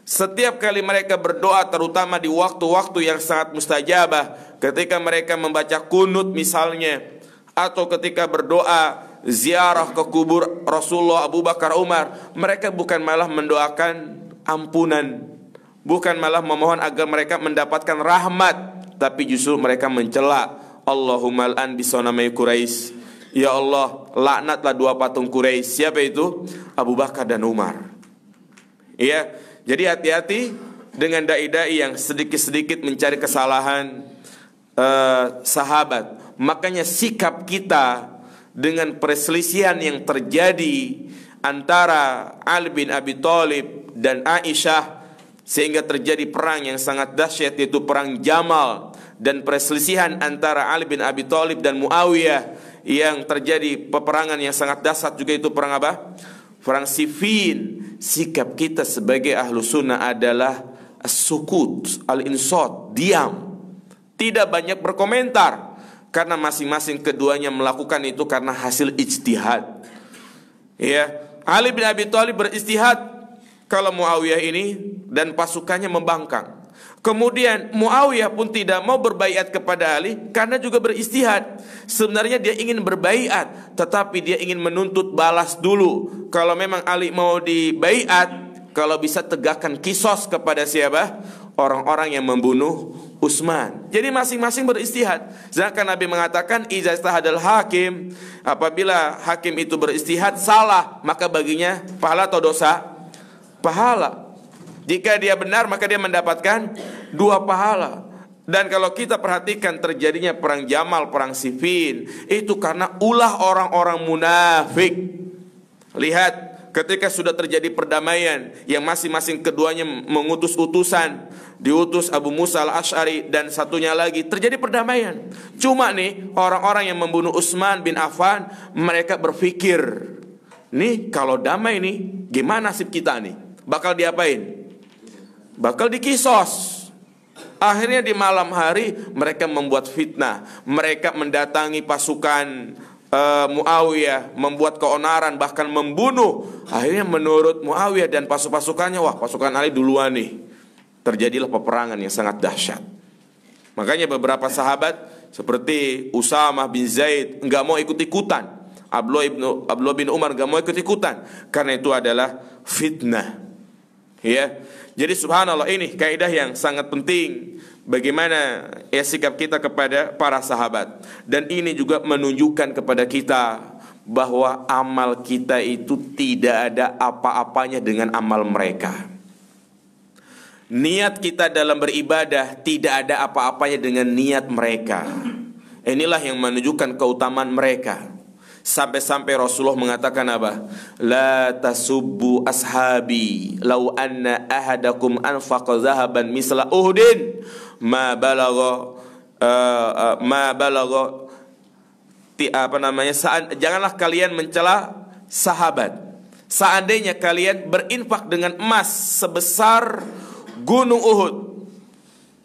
Setiap kali mereka berdoa, terutama di waktu-waktu yang sangat mustajabah, ketika mereka membaca kunut misalnya, atau ketika berdoa ziarah ke kubur Rasulullah, Abu Bakar, Umar, mereka bukan malah mendoakan ampunan, bukan malah memohon agar mereka mendapatkan rahmat, tapi justru mereka mencela. Allahumma al'an bisonamai Quraisy, ya Allah laknatlah dua patung Quraisy. Siapa itu? Abu Bakar dan Umar. Iya, jadi hati-hati dengan dai-dai yang sedikit-sedikit mencari kesalahan sahabat. Makanya sikap kita dengan perselisihan yang terjadi antara Ali bin Abi Thalib dan Aisyah, sehingga terjadi perang yang sangat dahsyat, yaitu perang Jamal, dan perselisihan antara Ali bin Abi Thalib dan Muawiyah yang terjadi peperangan yang sangat dahsyat juga, itu perang apa? Perang Siffin. Sikap kita sebagai ahlu sunnah adalah as-sukut, al-insat, diam, tidak banyak berkomentar, karena masing-masing keduanya melakukan itu karena hasil ijtihad. Ya, Ali bin Abi Thalib beristihad kalau Muawiyah ini dan pasukannya membangkang. Kemudian Muawiyah pun tidak mau berbaiat kepada Ali karena juga beristihad. Sebenarnya dia ingin berbaiat, tetapi dia ingin menuntut balas dulu. Kalau memang Ali mau dibaiat, kalau bisa tegakkan kisos kepada siapa? Orang-orang yang membunuh Utsman. Jadi masing-masing beristihad. Sedangkan Nabi mengatakan idza istahadal hakim, apabila hakim itu beristihad salah, maka baginya pahala atau dosa? Pahala. Jika dia benar, maka dia mendapatkan 2 pahala. Dan kalau kita perhatikan terjadinya perang Jamal, perang Siffin, itu karena ulah orang-orang munafik. Lihat, ketika sudah terjadi perdamaian yang masing-masing keduanya mengutus utusan, diutus Abu Musa al-Asy'ari dan satunya lagi, terjadi perdamaian. Cuma nih orang-orang yang membunuh Utsman bin Affan, mereka berpikir, nih kalau damai nih gimana nasib kita nih? Bakal diapain? Bakal dikisos. Akhirnya di malam hari mereka membuat fitnah, mereka mendatangi pasukan Muawiyah, membuat keonaran, bahkan membunuh. Akhirnya menurut Muawiyah dan pasukannya, wah pasukan Ali duluan nih. Terjadilah peperangan yang sangat dahsyat. Makanya beberapa sahabat seperti Usamah bin Zaid enggak mau ikut-ikutan, Abdullah bin Umar enggak mau ikut-ikutan, karena itu adalah fitnah. Ya. Jadi subhanallah, ini kaidah yang sangat penting, bagaimana ya sikap kita kepada para sahabat. Dan ini juga menunjukkan kepada kita bahwa amal kita itu tidak ada apa-apanya dengan amal mereka. Niat kita dalam beribadah tidak ada apa-apanya dengan niat mereka. Inilah yang menunjukkan keutamaan mereka. Sampai-sampai Rasulullah mengatakan apa? La tasubbu ashabi law anna ahadakum anfaqa zahaban misla Uhudin ma balagha janganlah kalian mencela sahabat. Seandainya kalian berinfak dengan emas sebesar gunung Uhud,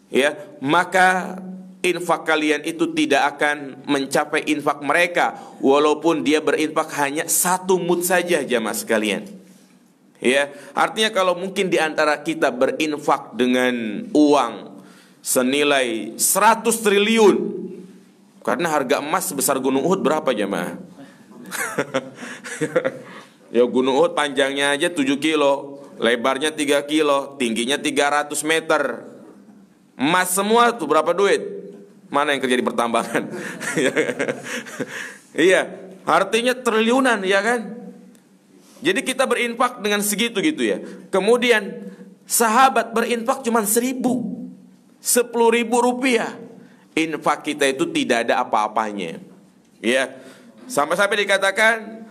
ya, maka infak kalian itu tidak akan mencapai infak mereka, walaupun dia berinfak hanya 1 mud saja, jamaah sekalian. Ya, artinya kalau mungkin di antara kita berinfak dengan uang senilai 100 triliun, karena harga emas sebesar gunung Uhud berapa, jamaah? Ya, gunung Uhud panjangnya aja 7 kilo, lebarnya 3 kilo, tingginya 300 meter. Emas semua tuh berapa duit? Mana yang kerja di pertambangan? Iya, artinya triliunan, ya kan? Jadi kita berinfak dengan segitu gitu ya. Kemudian sahabat berinfak cuma 10.000 rupiah. Infak kita itu tidak ada apa-apanya. Ya, sampai-sampai dikatakan,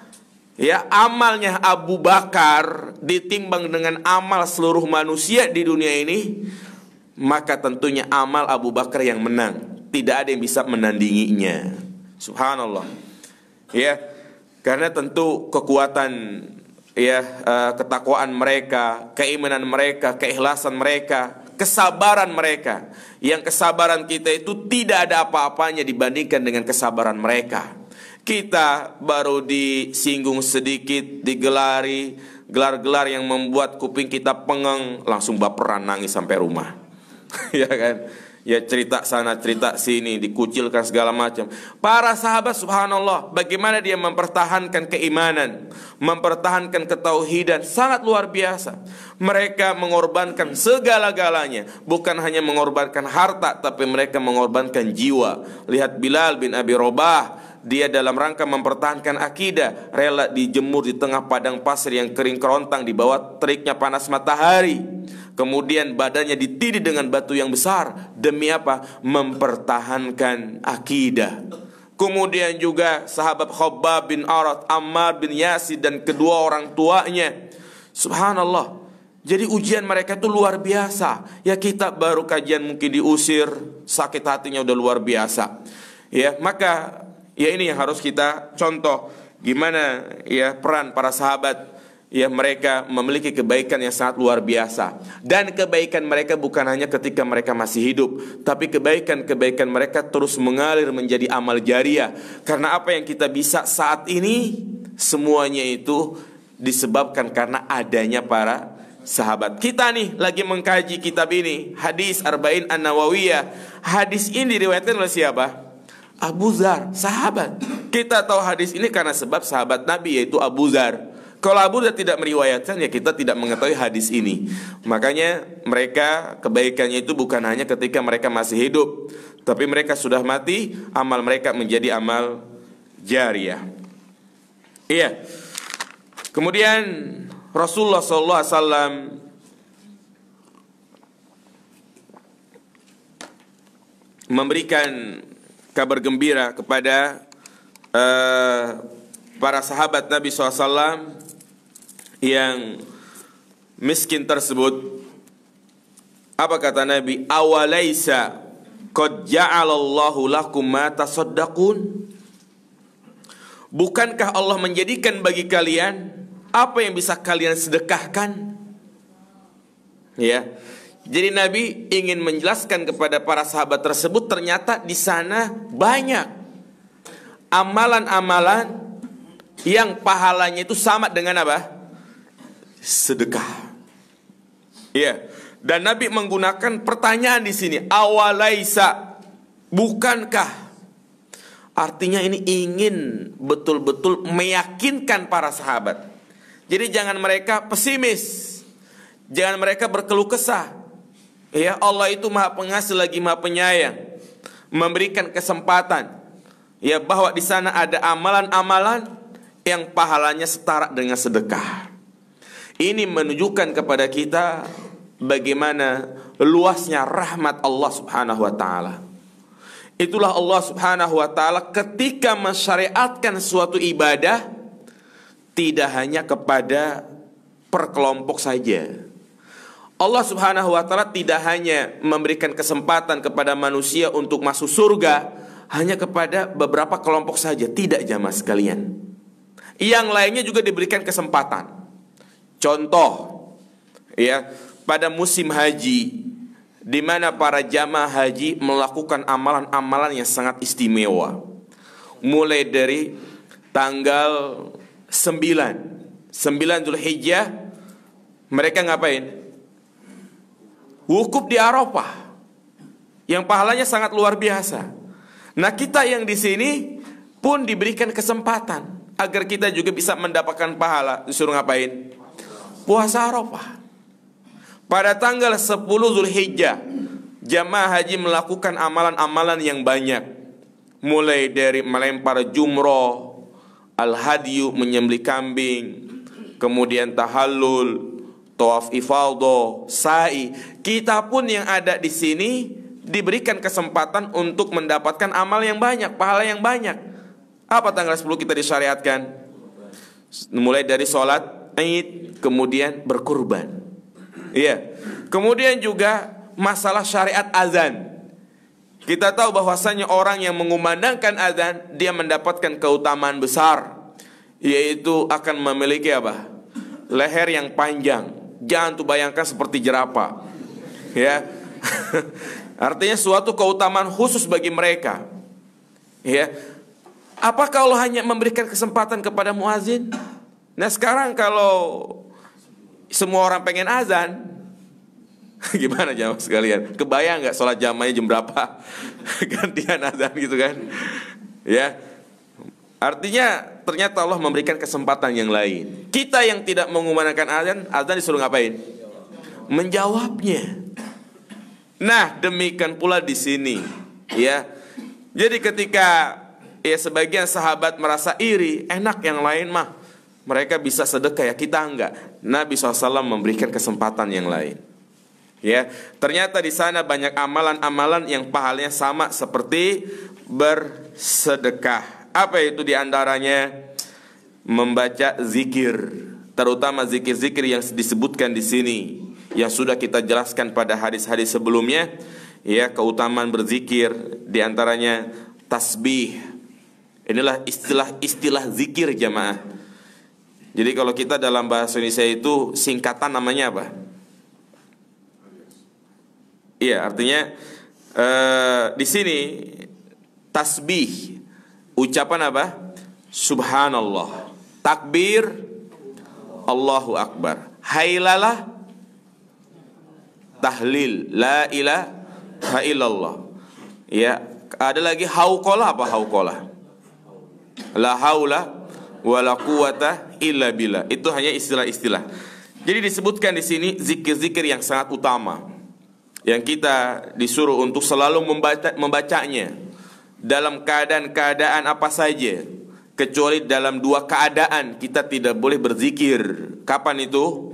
ya, amalnya Abu Bakar ditimbang dengan amal seluruh manusia di dunia ini, maka tentunya amal Abu Bakar yang menang. Tidak ada yang bisa menandinginya. Subhanallah. Ya, karena tentu kekuatan, ya, ketakwaan mereka, keimanan mereka, keikhlasan mereka, kesabaran mereka. Yang kesabaran kita itu tidak ada apa-apanya dibandingkan dengan kesabaran mereka. Kita baru disinggung sedikit, digelari, gelar-gelar yang membuat kuping kita pengeng, langsung baperan nangis sampai rumah. Ya kan? Ya, cerita sana, cerita sini, dikucilkan segala macam. Para sahabat subhanallah, bagaimana dia mempertahankan keimanan, mempertahankan ketauhidan, sangat luar biasa. Mereka mengorbankan segala-galanya. Bukan hanya mengorbankan harta, tapi mereka mengorbankan jiwa. Lihat Bilal bin Abi Rabah, dia dalam rangka mempertahankan akidah, rela dijemur di tengah padang pasir yang kering kerontang di bawah teriknya panas matahari. Kemudian badannya ditidih dengan batu yang besar. Demi apa? Mempertahankan akidah. Kemudian juga sahabat Khabbab bin Arat, Ammar bin Yasir, dan kedua orang tuanya. Subhanallah. Jadi ujian mereka itu luar biasa. Ya, kita baru kajian mungkin diusir, sakit hatinya udah luar biasa. Ya, maka ya ini yang harus kita contoh. Gimana ya peran para sahabat. Ya, mereka memiliki kebaikan yang sangat luar biasa. Dan kebaikan mereka bukan hanya ketika mereka masih hidup, tapi kebaikan-kebaikan mereka terus mengalir menjadi amal jariah. Karena apa yang kita bisa saat ini, semuanya itu disebabkan karena adanya para sahabat. Kita nih lagi mengkaji kitab ini, Hadis Arba'in An-Nawawiyah. Hadis ini diriwayatkan oleh siapa? Abu Dzar, sahabat. Kita tahu hadis ini karena sebab sahabat Nabi, yaitu Abu Dzar. Kalau Abu Dzar tidak meriwayatkan, ya kita tidak mengetahui hadis ini. Makanya mereka kebaikannya itu bukan hanya ketika mereka masih hidup, tapi mereka sudah mati, amal mereka menjadi amal jariah. Iya. Kemudian Rasulullah SAW memberikan kabar gembira kepada para sahabat Nabi SAW yang miskin tersebut. Apa kata Nabi? Awalaisa qad ja'alallahu lakum ma tasaddaqun? Bukankah Allah menjadikan bagi kalian apa yang bisa kalian sedekahkan? Ya. Jadi Nabi ingin menjelaskan kepada para sahabat tersebut, ternyata di sana banyak amalan-amalan yang pahalanya itu sama dengan apa? Sedekah. Ya. Dan Nabi menggunakan pertanyaan di sini, awalaisa, bukankah? Artinya ini ingin betul-betul meyakinkan para sahabat. Jadi jangan mereka pesimis, jangan mereka berkeluh kesah. Ya, Allah itu Maha Pengasih lagi Maha Penyayang, memberikan kesempatan. Ya, bahwa di sana ada amalan-amalan yang pahalanya setara dengan sedekah. Ini menunjukkan kepada kita bagaimana luasnya rahmat Allah Subhanahu wa taala. Itulah Allah Subhanahu wa taala ketika mensyariatkan suatu ibadah tidak hanya kepada perkelompok saja. Allah Subhanahu wa taala tidak hanya memberikan kesempatan kepada manusia untuk masuk surga hanya kepada beberapa kelompok saja, tidak jamaah sekalian. Yang lainnya juga diberikan kesempatan. Contoh, ya, pada musim haji, di mana para jamaah haji melakukan amalan-amalan yang sangat istimewa. Mulai dari tanggal 9 Dzulhijjah, mereka ngapain? Wukuf di Arafah, yang pahalanya sangat luar biasa. Nah, kita yang di sini pun diberikan kesempatan agar kita juga bisa mendapatkan pahala. Disuruh ngapain? Puasa Arafah. Pada tanggal 10 Dzulhijjah, jamaah haji melakukan amalan-amalan yang banyak. Mulai dari melempar jumroh, al-hadyu, menyembelih kambing, kemudian tahallul, tawaf ifadah, sa'i. Kita pun yang ada di sini diberikan kesempatan untuk mendapatkan amal yang banyak, pahala yang banyak. Apa tanggal 10 kita disyariatkan? Mulai dari sholat Id, kemudian berkurban. Iya. Kemudian juga masalah syariat azan. Kita tahu bahwasanya orang yang mengumandangkan azan, dia mendapatkan keutamaan besar, yaitu akan memiliki apa? Leher yang panjang. Jangan tuh bayangkan seperti jerapah. Ya. Artinya suatu keutamaan khusus bagi mereka. Ya. Apakah Allah hanya memberikan kesempatan kepada muazin? Nah, sekarang kalau semua orang pengen azan, gimana jamaah sekalian? Kebayang nggak sholat jamaahnya jam berapa? Gantian azan gitu kan? Ya, artinya ternyata Allah memberikan kesempatan yang lain. Kita yang tidak mengumandangkan azan disuruh ngapain? Menjawabnya. Nah, demikian pula di sini. Ya, jadi ketika sebagian sahabat merasa iri, enak yang lain mah mereka bisa sedekah ya, kita enggak. Nabi SAW memberikan kesempatan yang lain. Ya, ternyata di sana banyak amalan-amalan yang pahalanya sama seperti bersedekah. Apa itu diantaranya? Membaca zikir, terutama zikir-zikir yang disebutkan di sini, yang sudah kita jelaskan pada hadis-hadis sebelumnya. Ya, keutamaan berzikir, diantaranya tasbih. Inilah istilah-istilah zikir jamaah. Jadi kalau kita dalam bahasa Indonesia itu singkatan namanya apa? Iya, artinya di sini tasbih, ucapan apa? Subhanallah. Takbir, Allahu Akbar. Hailalah, tahlil, la ilaha illallah. Ya, ada lagi hauqalah. Apa hauqalah? La haula wala quwata illa billah. Itu hanya istilah-istilah. Jadi disebutkan di sini zikir-zikir yang sangat utama, yang kita disuruh untuk selalu membacanya dalam keadaan-keadaan apa saja, kecuali dalam dua keadaan kita tidak boleh berzikir. Kapan itu?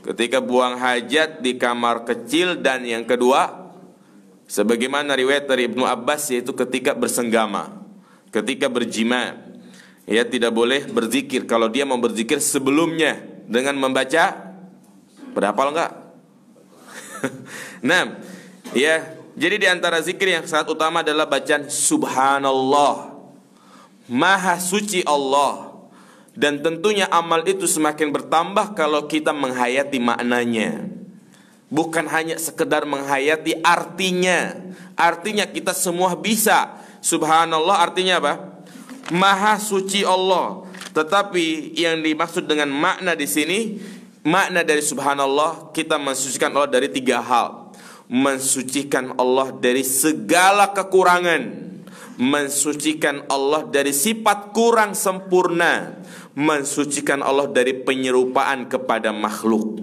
Ketika buang hajat di kamar kecil, dan yang kedua sebagaimana riwayat dari Ibnu Abbas, yaitu ketika bersenggama, ketika berjima. Ya, tidak boleh berzikir. Kalau dia mau berzikir sebelumnya dengan membaca, berhafal enggak? Nah, ya, jadi di antara zikir yang sangat utama adalah bacaan Subhanallah, Maha Suci Allah. Dan tentunya amal itu semakin bertambah kalau kita menghayati maknanya, bukan hanya sekedar menghayati artinya. Artinya kita semua bisa. Subhanallah artinya apa? Maha Suci Allah. Tetapi yang dimaksud dengan makna di sini, makna dari Subhanallah, kita mensucikan Allah dari tiga hal. Mensucikan Allah dari segala kekurangan, mensucikan Allah dari sifat kurang sempurna, mensucikan Allah dari penyerupaan kepada makhluk.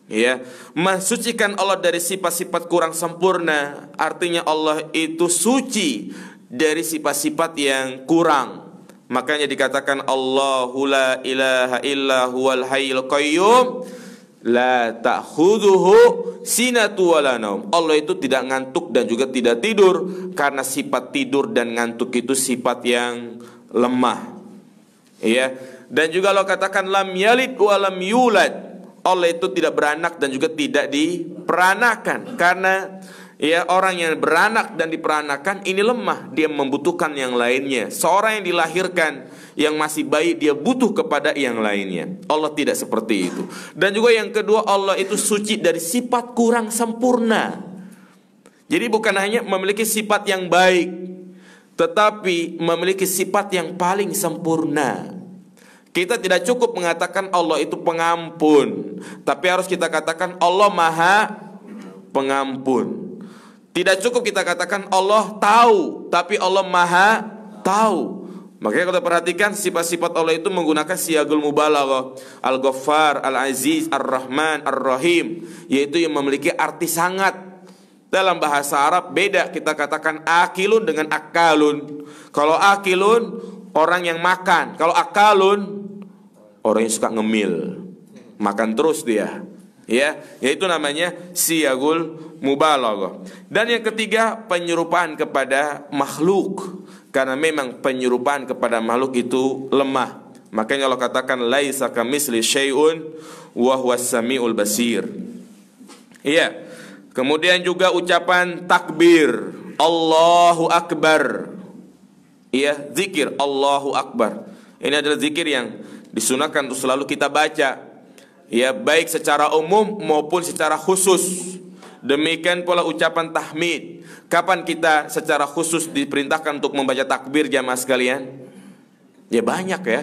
Ya, mensucikan Allah dari sifat-sifat kurang sempurna, artinya Allah itu suci dari sifat-sifat yang kurang. Makanya dikatakan Allahu la ilaha illa huwal hayyul qayyum la ta'khudhuhu sinatu wala naum. Allah itu tidak ngantuk dan juga tidak tidur, karena sifat tidur dan ngantuk itu sifat yang lemah. Ya, dan juga Allah katakan lam yalid wa lam yulad. Allah itu tidak beranak dan juga tidak diperanakan. Karena ya, orang yang beranak dan diperanakan ini lemah, dia membutuhkan yang lainnya. Seorang yang dilahirkan yang masih bayi, dia butuh kepada yang lainnya. Allah tidak seperti itu. Dan juga yang kedua, Allah itu suci dari sifat kurang sempurna. Jadi bukan hanya memiliki sifat yang baik, tetapi memiliki sifat yang paling sempurna. Kita tidak cukup mengatakan Allah itu pengampun, tapi harus kita katakan Allah Maha Pengampun. Tidak cukup kita katakan Allah tahu, tapi Allah Maha tahu. Makanya kalau perhatikan sifat-sifat Allah itu menggunakan siyagul mubalaghah, Al-Ghaffar, Al-Aziz, Ar-Rahman, Ar-Rahim, yaitu yang memiliki arti sangat. Dalam bahasa Arab beda, kita katakan akilun dengan akalun. Kalau akilun orang yang makan, kalau akalun orang yang suka ngemil, makan terus dia. Ya, yaitu namanya siyagul mubalaghah. Dan yang ketiga, penyerupaan kepada makhluk. Karena memang penyerupaan kepada makhluk itu lemah. Makanya Allah katakan laisa kamitsli syai'un wa huwas samiul basir. Iya. Kemudian juga ucapan takbir, Allahu akbar. Iya, zikir Allahu akbar. Ini adalah zikir yang disunahkan untuk selalu kita baca. Ya, baik secara umum maupun secara khusus. Demikian pula ucapan tahmid. Kapan kita secara khusus diperintahkan untuk membaca takbir jamaah sekalian? Ya banyak ya.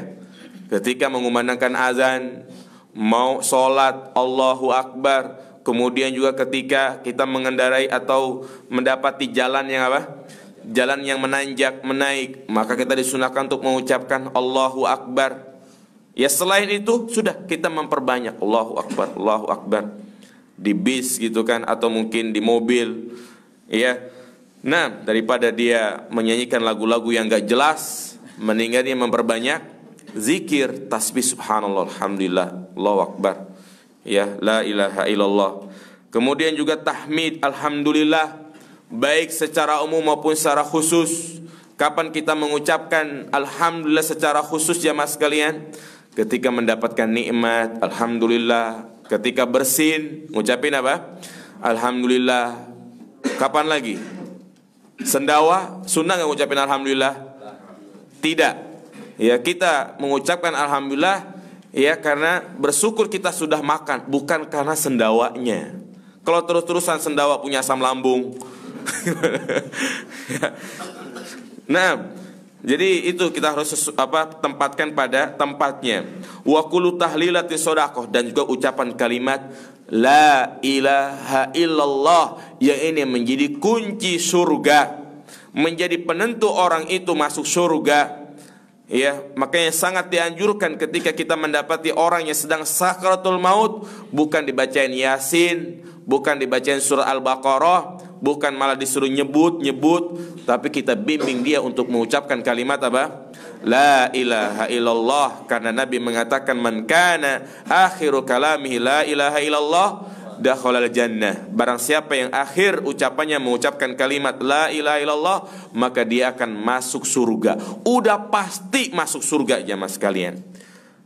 Ketika mengumandangkan azan, mau sholat Allahu akbar. Kemudian juga ketika kita mengendarai atau mendapati jalan yang apa? Jalan yang menanjak, menaik, maka kita disunahkan untuk mengucapkan Allahu akbar. Ya selain itu sudah kita memperbanyak Allahu akbar, Allahu akbar. Di bis gitu kan, atau mungkin di mobil. Ya. Nah, daripada dia menyanyikan lagu-lagu yang gak jelas, mendingan dia memperbanyak zikir, tasbih subhanallah, alhamdulillah, Allahu akbar. Ya, la ilaha illallah. Kemudian juga tahmid, alhamdulillah, baik secara umum maupun secara khusus. Kapan kita mengucapkan alhamdulillah secara khusus jamaah sekalian? Ketika mendapatkan nikmat, alhamdulillah. Ketika bersin, ngucapin apa? Alhamdulillah. Kapan lagi? Sendawa, sunnah nggak ngucapin alhamdulillah? Tidak. Ya, kita mengucapkan alhamdulillah ya karena bersyukur kita sudah makan, bukan karena sendawanya. Kalau terus-terusan sendawa punya asam lambung. Nah, jadi itu kita harus tempatkan pada tempatnya. Wa kullu tahlilatin shadaqah, dan juga ucapan kalimat la ilaha illallah yang ini menjadi kunci surga, menjadi penentu orang itu masuk surga. Ya, makanya sangat dianjurkan ketika kita mendapati orang yang sedang sakratul maut, bukan dibacain Yasin, bukan dibacain surah Al-Baqarah, bukan malah disuruh nyebut, tapi kita bimbing dia untuk mengucapkan kalimat apa? La ilaha illallah. Karena Nabi mengatakan man kana akhiru kalamihi la ilaha illallah dakhalal jannah. Barang siapa yang akhir ucapannya mengucapkan kalimat la ilaha illallah, maka dia akan masuk surga. Udah pasti masuk surga jamaah sekalian.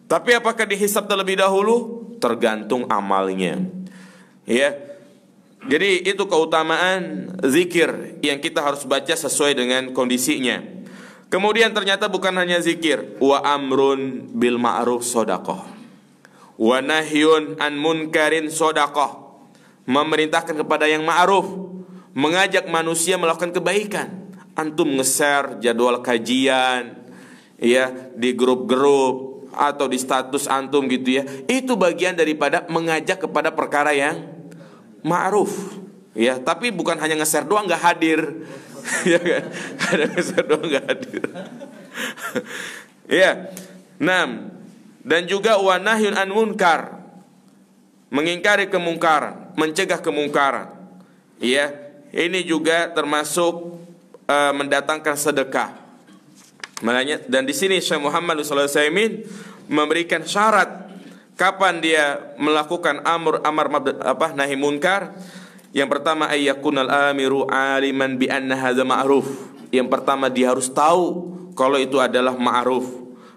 Tapi apakah dihisab terlebih dahulu? Tergantung amalnya. Ya. Jadi itu keutamaan zikir yang kita harus baca sesuai dengan kondisinya. Kemudian ternyata bukan hanya zikir, wa amrun bil ma'ruf shadaqah, wa nahyun an munkarin shadaqah. Memerintahkan kepada yang ma'ruf, mengajak manusia melakukan kebaikan. Antum nge-share jadwal kajian ya di grup-grup atau di status antum gitu ya. Itu bagian daripada mengajak kepada perkara yang ma'ruf. Ya, tapi bukan hanya nge-share doang enggak hadir. Ya kan? Ada nge-share doang enggak hadir. Ya. 6. Dan juga wa nahyun an munkar, mengingkari kemungkaran, mencegah kemungkaran. Ya, ini juga termasuk mendatangkan sedekah. Makanya dan di sini Syekh Muhammad sallallahu alaihi wasallam memberikan syarat kapan dia melakukan amar nahi munkar. Yang pertama ayyakunal amiru aliman bi anna hadza ma'ruf. Yang pertama dia harus tahu kalau itu adalah ma'ruf.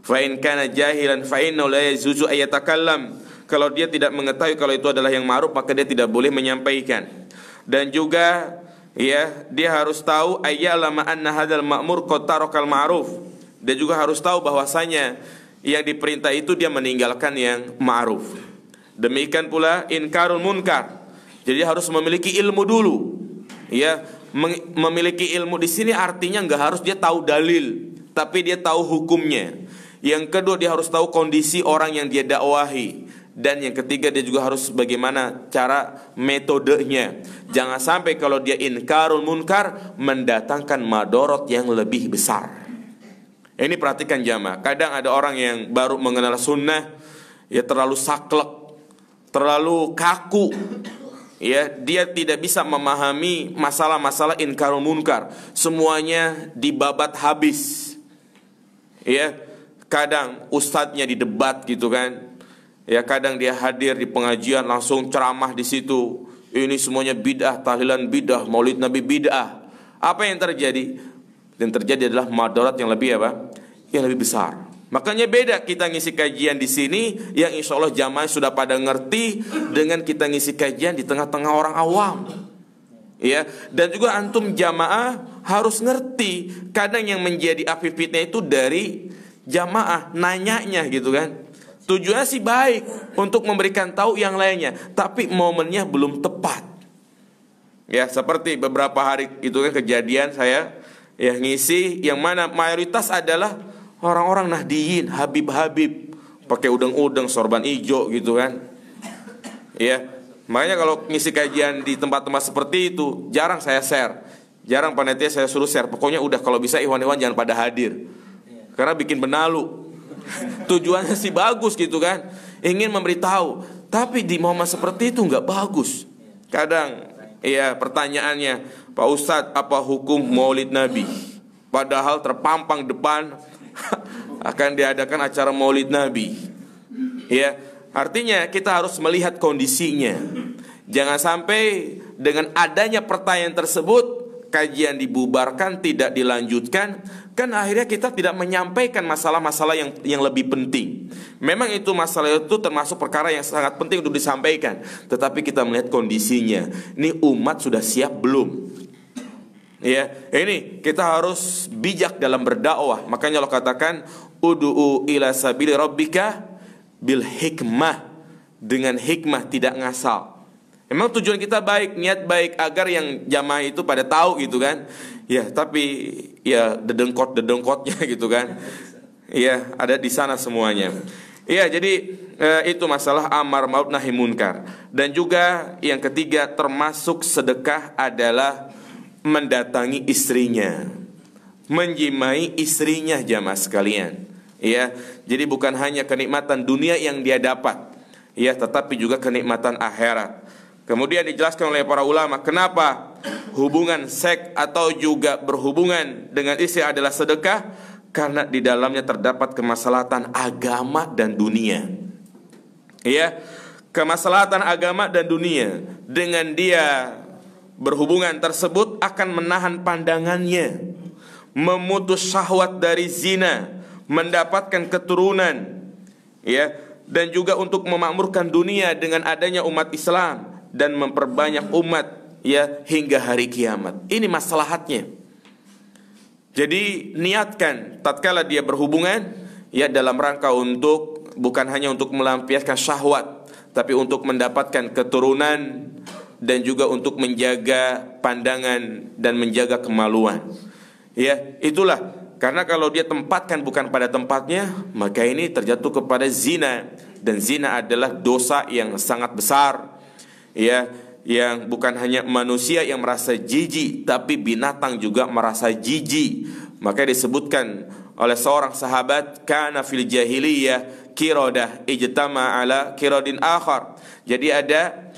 Fa in kana jahilan fa innahu la yajuzu ayatakallam. Kalau dia tidak mengetahui kalau itu adalah yang ma'ruf, maka dia tidak boleh menyampaikan. Dan juga ya, dia harus tahu ayyalama anna hadzal ma'mur qad tarakal ma'ruf. Dia juga harus tahu bahwasanya yang diperintah itu dia meninggalkan yang ma'ruf. Demikian pula inkarul munkar. Jadi harus memiliki ilmu dulu. Ya, memiliki ilmu di sini artinya enggak harus dia tahu dalil, tapi dia tahu hukumnya. Yang kedua, dia harus tahu kondisi orang yang dia dakwahi. Dan yang ketiga, dia juga harus bagaimana cara metodenya. Jangan sampai kalau dia inkarul munkar mendatangkan madorot yang lebih besar. Ini perhatikan jamaah. Kadang ada orang yang baru mengenal sunnah, ya terlalu saklek, terlalu kaku. Ya, dia tidak bisa memahami masalah-masalah inkarul munkar. Semuanya dibabat habis. Ya, kadang ustadznya di debat gitu kan. Ya, kadang dia hadir di pengajian langsung ceramah di situ. Ini semuanya bid'ah, tahlilan bid'ah, maulid nabi bid'ah. Apa yang terjadi? Dan terjadi adalah madarat yang lebih apa? Yang lebih besar. Makanya beda kita ngisi kajian di sini yang insya Allah jamaah sudah pada ngerti dengan kita ngisi kajian di tengah-tengah orang awam. Ya, dan juga antum jamaah harus ngerti. Kadang yang menjadi api fitnah itu dari jamaah nanyanya gitu kan. Tujuannya sih baik untuk memberikan tahu yang lainnya, tapi momennya belum tepat. Ya, seperti beberapa hari itu kan kejadian saya ya ngisi yang mana mayoritas adalah orang-orang Nahdiyin, Habib-habib, pakai udeng-udeng, sorban ijo gitu kan. Ya, makanya kalau ngisi kajian di tempat-tempat seperti itu jarang saya share. Jarang panitia saya suruh share. Pokoknya udah kalau bisa ikhwan-ikhwan jangan pada hadir. Karena bikin benalu. Tujuannya sih bagus gitu kan, ingin memberitahu, tapi di momen seperti itu nggak bagus. Kadang ya pertanyaannya, Pak Ustadz apa hukum maulid nabi? Padahal terpampang depan akan diadakan acara maulid nabi. Ya, artinya kita harus melihat kondisinya. Jangan sampai dengan adanya pertanyaan tersebut kajian dibubarkan, tidak dilanjutkan, kan akhirnya kita tidak menyampaikan masalah-masalah yang lebih penting. Memang itu masalah itu termasuk perkara yang sangat penting untuk disampaikan, tetapi kita melihat kondisinya. Ini umat sudah siap belum? Ya, ini kita harus bijak dalam berdakwah. Makanya Allah katakan ud'u ila sabili rabbika bil hikmah, dengan hikmah, tidak ngasal. Memang tujuan kita baik, niat baik agar yang jamaah itu pada tahu gitu kan. Ya, tapi ya dedengkotnya gitu kan. Ya, ada di sana semuanya. Ya, jadi itu masalah amar ma'ruf nahi munkar. Dan juga yang ketiga termasuk sedekah adalah mendatangi istrinya, menjimai istrinya jamaah sekalian. Ya, jadi bukan hanya kenikmatan dunia yang dia dapat, ya, tetapi juga kenikmatan akhirat. Kemudian dijelaskan oleh para ulama kenapa hubungan seks atau juga berhubungan dengan istri adalah sedekah, karena di dalamnya terdapat kemaslahatan agama dan dunia. Ya, kemaslahatan agama dan dunia. Dengan dia berhubungan tersebut akan menahan pandangannya, memutus syahwat dari zina, mendapatkan keturunan, ya, dan juga untuk memakmurkan dunia dengan adanya umat Islam dan memperbanyak umat, ya, hingga hari kiamat. Ini maslahatnya. Jadi niatkan tatkala dia berhubungan, ya, dalam rangka untuk bukan hanya untuk melampiaskan syahwat, tapi untuk mendapatkan keturunan dan juga untuk menjaga pandangan dan menjaga kemaluan. Ya, itulah. Karena kalau dia tempatkan bukan pada tempatnya, maka ini terjatuh kepada zina, dan zina adalah dosa yang sangat besar. Ya, yang bukan hanya manusia yang merasa jijik, tapi binatang juga merasa jijik. Maka disebutkan oleh seorang sahabat, kana fil jahiliyah kiradah ijtama ala kiradin akhar. Jadi ada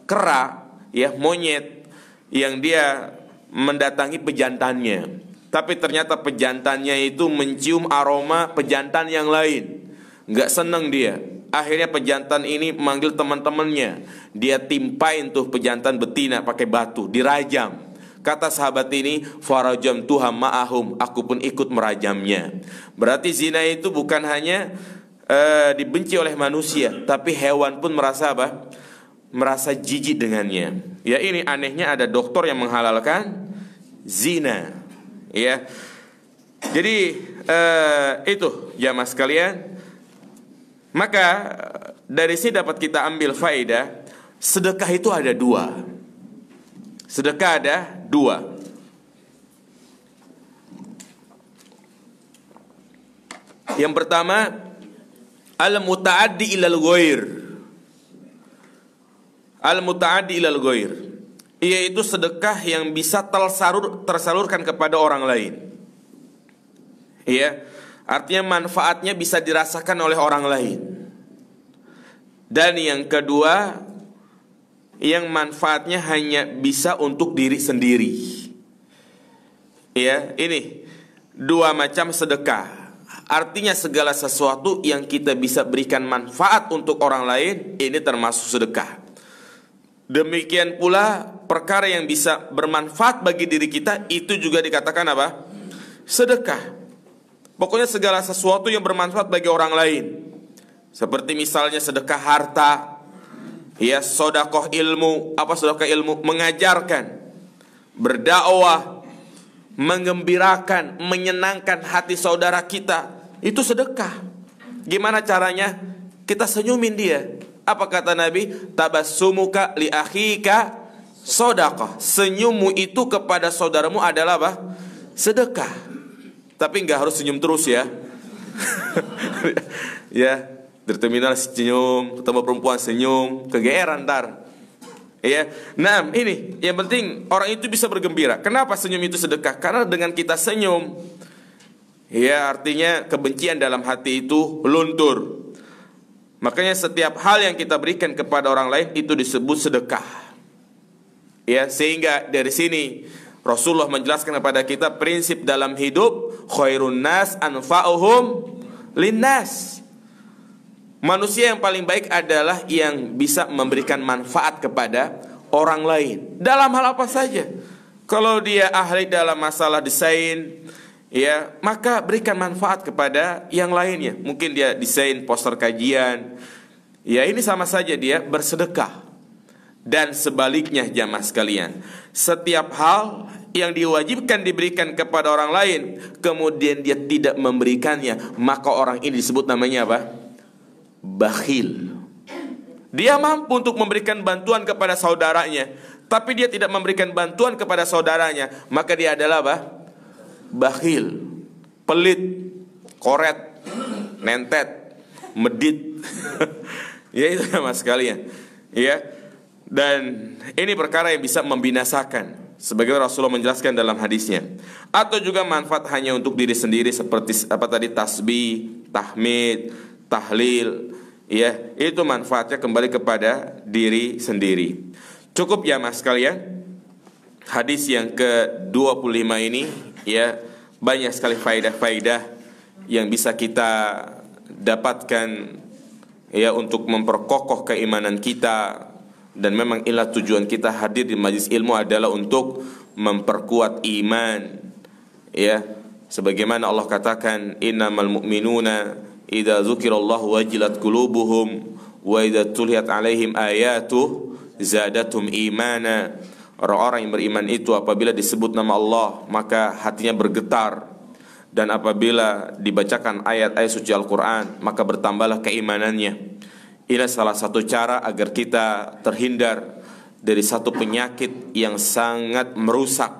kera, ya, monyet yang dia mendatangi pejantannya, tapi ternyata pejantannya itu mencium aroma pejantan yang lain. Nggak seneng dia. Akhirnya pejantan ini memanggil teman-temannya. Dia timpain tuh pejantan betina pakai batu, dirajam. Kata sahabat ini, farajam tuha ma'ahum, aku pun ikut merajamnya. Berarti zina itu bukan hanya dibenci oleh manusia, tapi hewan pun merasa apa? Merasa jijik dengannya. Ya, ini anehnya ada dokter yang menghalalkan zina. Ya, jadi itu jamaah sekalian. Maka dari sini dapat kita ambil faedah, sedekah itu ada dua. Sedekah ada dua. Yang pertama, al-muta'addi ilal ghair. Al-muta'addi ilal ghair, yaitu sedekah yang bisa tersalurkan kepada orang lain. Ya, artinya manfaatnya bisa dirasakan oleh orang lain. Dan yang kedua, yang manfaatnya hanya bisa untuk diri sendiri. Ya, ini dua macam sedekah. Artinya segala sesuatu yang kita bisa berikan manfaat untuk orang lain, ini termasuk sedekah. Demikian pula perkara yang bisa bermanfaat bagi diri kita, itu juga dikatakan apa? Sedekah. Pokoknya segala sesuatu yang bermanfaat bagi orang lain. Seperti misalnya sedekah harta, ya, sedekah ilmu. Apa sedekah ilmu? Mengajarkan, berdakwah, menggembirakan, menyenangkan hati saudara kita. Itu sedekah. Gimana caranya? Kita senyumin dia. Apa kata Nabi? Tabassumuka li akhika sedekah. Senyummu itu kepada saudaramu adalah apa? Sedekah. Tapi nggak harus senyum terus ya. Ya, di terminal senyum, ketemu perempuan senyum, kegeeran ntar. Ya, nah ini yang penting orang itu bisa bergembira. Kenapa senyum itu sedekah? Karena dengan kita senyum, ya artinya kebencian dalam hati itu luntur. Makanya setiap hal yang kita berikan kepada orang lain itu disebut sedekah. Ya, sehingga dari sini Rasulullah menjelaskan kepada kita prinsip dalam hidup, khairun nas anfa'uhum linnas. Manusia yang paling baik adalah yang bisa memberikan manfaat kepada orang lain. Dalam hal apa saja. Kalau dia ahli dalam masalah desain, ya, maka berikan manfaat kepada yang lainnya. Mungkin dia desain poster kajian. Ya, ini sama saja dia bersedekah. Dan sebaliknya jamaah sekalian, setiap hal yang diwajibkan diberikan kepada orang lain, kemudian dia tidak memberikannya, maka orang ini disebut namanya apa? Bakhil. Dia mampu untuk memberikan bantuan kepada saudaranya, tapi dia tidak memberikan bantuan kepada saudaranya, maka dia adalah apa? Bakhil, pelit, koret, nentet, medit. Ya itu mas sekalian. Ya. Dan ini perkara yang bisa membinasakan, sebagai Rasulullah menjelaskan dalam hadisnya. Atau juga manfaat hanya untuk diri sendiri, seperti apa tadi, tasbih, tahmid, tahlil. Ya, itu manfaatnya kembali kepada diri sendiri. Cukup ya mas sekalian. Hadis yang ke-25 ini, ya, banyak sekali faidah-faidah yang bisa kita dapatkan, ya, untuk memperkokoh keimanan kita. Dan memang inilah tujuan kita hadir di majlis ilmu adalah untuk memperkuat iman. Ya, sebagaimana Allah katakan, innamal mu'minuna idza dzukirallahu wajilat qulubuhum wa idza tuliyat alaihim ayatuh zadatum imana. Orang-orang yang beriman itu apabila disebut nama Allah maka hatinya bergetar, dan apabila dibacakan ayat-ayat suci Al-Quran maka bertambahlah keimanannya. Ini salah satu cara agar kita terhindar dari satu penyakit yang sangat merusak,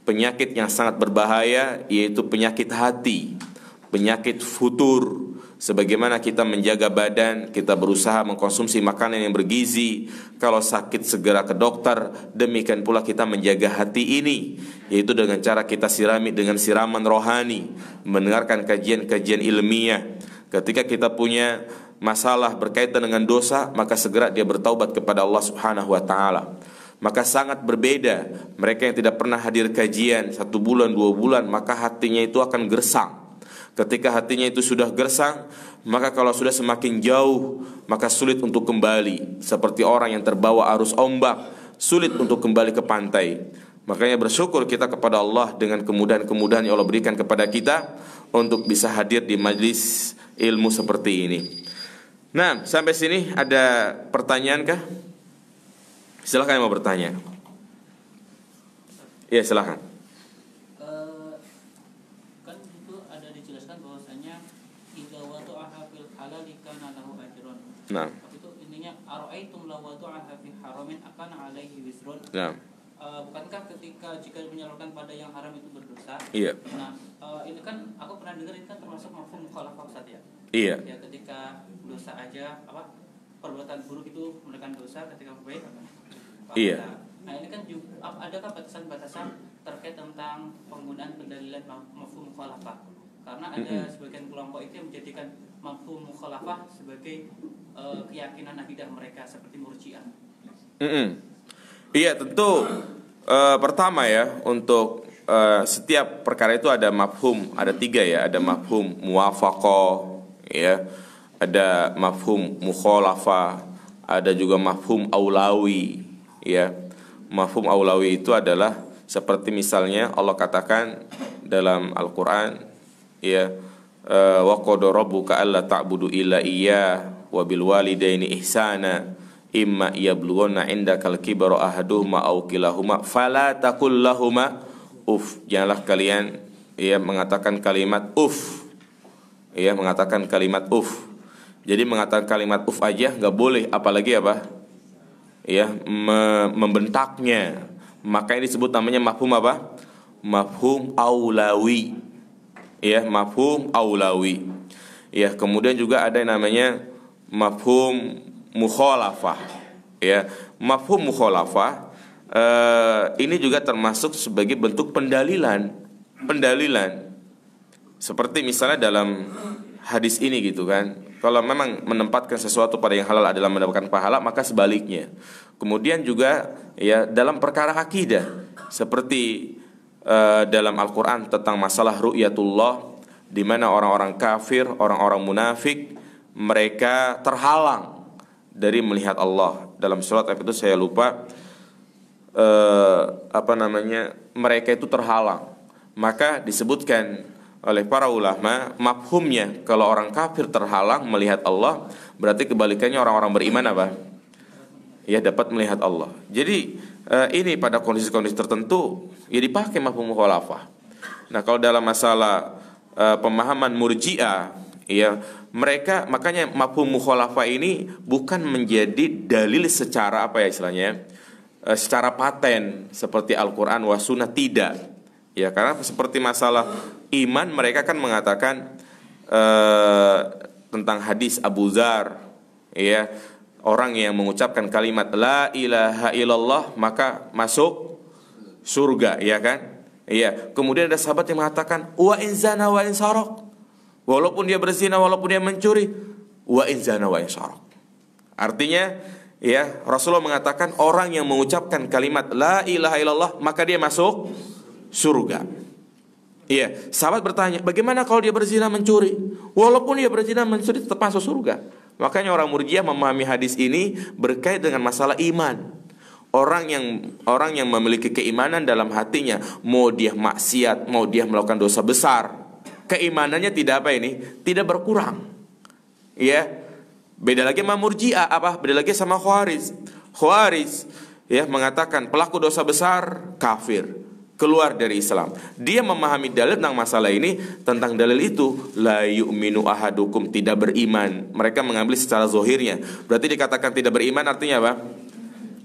penyakit yang sangat berbahaya, yaitu penyakit hati, penyakit futur. Sebagaimana kita menjaga badan, kita berusaha mengkonsumsi makanan yang bergizi, kalau sakit segera ke dokter, demikian pula kita menjaga hati ini, yaitu dengan cara kita sirami dengan siraman rohani, mendengarkan kajian-kajian ilmiah. Ketika kita punya masalah berkaitan dengan dosa, maka segera dia bertaubat kepada Allah Subhanahu wa taala. Maka sangat berbeda mereka yang tidak pernah hadir kajian 1 bulan 2 bulan, maka hatinya itu akan gersang. Ketika hatinya itu sudah gersang, maka kalau sudah semakin jauh, maka sulit untuk kembali. Seperti orang yang terbawa arus ombak, sulit untuk kembali ke pantai. Makanya bersyukur kita kepada Allah dengan kemudahan-kemudahan yang Allah berikan kepada kita untuk bisa hadir di majlis ilmu seperti ini. Nah, sampai sini ada pertanyaan kah? Silakan yang mau bertanya. Ya, silakan. Kan itu ada dijelaskan bahwasanya idza wada'aha fil halal kana lahu ajrun. Nah. Itu intinya ara'aitum law wada'aha fi haramin akan alaihi wizrun. Nah. Bukankah ketika jika menyalurkan pada yang haram itu berdosa? Iya. Nah, ini kan aku pernah dengar ini kan termasuk mafhum mukhalafah Ustaz ya. Iya. Ya, ketika dosa aja perbuatan buruk itu merupakan dosa, ketika baik iya. Nah, ini kan juga adakah batasan-batasan terkait tentang penggunaan pendalilan mafhum mukhalafah? Karena ada sebagian kelompok itu yang menjadikan mafhum mukhalafah sebagai keyakinan akidah mereka seperti Murji'ah. Iya, tentu pertama ya, untuk setiap perkara itu ada mafhum, ada 3 ya, ada mafhum muwafaqah, ya, ada mafhum mukhalafah, ada juga mafhum aulawi, ya. Mafhum aulawi itu adalah seperti misalnya Allah katakan dalam Al-Qur'an, ya, wa qad rabbuka alla ta'budu illa iyyah wa bil walidaini ihsana imma yablughanna indakal kibara ahaduhuma aw kilahuma fala taqul lahumā janganlah kalian, ya, mengatakan kalimat ya, mengatakan kalimat Jadi mengatakan kalimat aja nggak boleh, apalagi apa? Ya, membentaknya. Maka ini disebut namanya mafhum apa? Mafhum aulawi. Ya, mafhum aulawi. Ya, kemudian juga ada yang namanya mafhum mukhalafah. Ya, mafhum mukhalafah ini juga termasuk sebagai bentuk pendalilan. Seperti misalnya dalam hadis ini gitu kan, kalau memang menempatkan sesuatu pada yang halal adalah mendapatkan pahala, maka sebaliknya. Kemudian juga, ya, dalam perkara akidah, seperti dalam Al-Quran tentang masalah ru'yatullah, di mana orang-orang kafir, orang-orang munafik, mereka terhalang dari melihat Allah. Dalam surat apa itu saya lupa, mereka itu terhalang. Maka disebutkan oleh para ulama, mafhumnya kalau orang kafir terhalang melihat Allah, berarti kebalikannya orang-orang beriman apa? Ya, dapat melihat Allah. Jadi ini pada kondisi-kondisi tertentu ya dipakai mafhum mukhalafah. Nah, kalau dalam masalah pemahaman Murji'ah, ya, mereka makanya mafhum mukhalafah ini bukan menjadi dalil secara apa ya istilahnya, secara paten seperti Al-Quran wa sunnah, tidak. Ya, karena seperti masalah iman, mereka kan mengatakan tentang hadis Abu Dzar, ya, orang yang mengucapkan kalimat la ilaha illallah maka masuk surga, ya kan? Iya. Kemudian ada sahabat yang mengatakan wa in zana wa in saraq, walaupun dia berzina, walaupun dia mencuri, wa in zana wa in saraq. Artinya, ya, Rasulullah mengatakan orang yang mengucapkan kalimat la ilaha illallah maka dia masuk surga. Iya, sahabat bertanya, bagaimana kalau dia berzina mencuri? Walaupun dia berzina mencuri tetap masuk surga. Makanya orang Murji'ah memahami hadis ini berkait dengan masalah iman. Orang yang memiliki keimanan dalam hatinya, mau dia maksiat, mau dia melakukan dosa besar, keimanannya tidak apa ini? Tidak berkurang. Ya. Beda lagi sama Murji'ah, beda lagi sama Khawarij, ya, mengatakan pelaku dosa besar kafir, keluar dari Islam. Dia memahami dalil tentang masalah ini, tentang dalil itu la yu'minu ahadukum, tidak beriman. Mereka mengambil secara zahirnya. Berarti dikatakan tidak beriman artinya apa?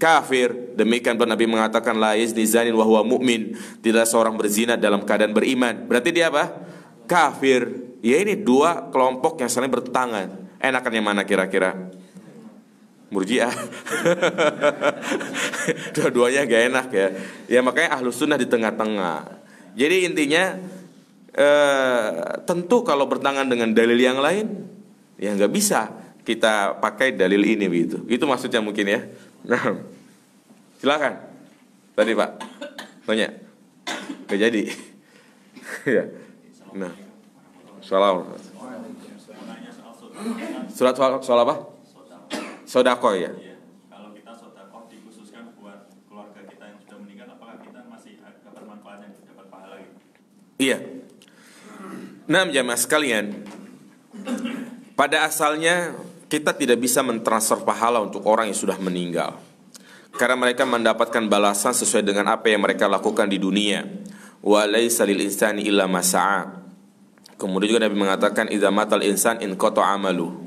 Kafir. Demikian pun Nabi mengatakan la yazni zanin wa huwa mu'min, tidak seorang berzina dalam keadaan beriman. Berarti dia apa? Kafir. Ya, ini dua kelompok yang saling bertentangan. Enakan yang mana kira-kira? Murji'ah. Dua-duanya gak enak, ya. Ya, makanya Ahlus Sunnah di tengah-tengah. Jadi intinya tentu kalau bertentangan dengan dalil yang lain, ya gak bisa kita pakai dalil ini begitu. Itu maksudnya mungkin, ya. Nah, silakan. Tadi Pak tanya, gak jadi. Ya. Nah, soal apa? Sodako, ya. Kalau kita sodako dikhususkan buat keluarga kita yang sudah meninggal, apakah kita masih ada bermanfaat yang dapat pahala gitu? Iya. Nah, jamaah sekalian, pada asalnya kita tidak bisa mentransfer pahala untuk orang yang sudah meninggal, karena mereka mendapatkan balasan sesuai dengan apa yang mereka lakukan di dunia. Wa laisa lil insani illa ma sa'a. Kemudian juga Nabi mengatakan idza matal insan in qata amalu.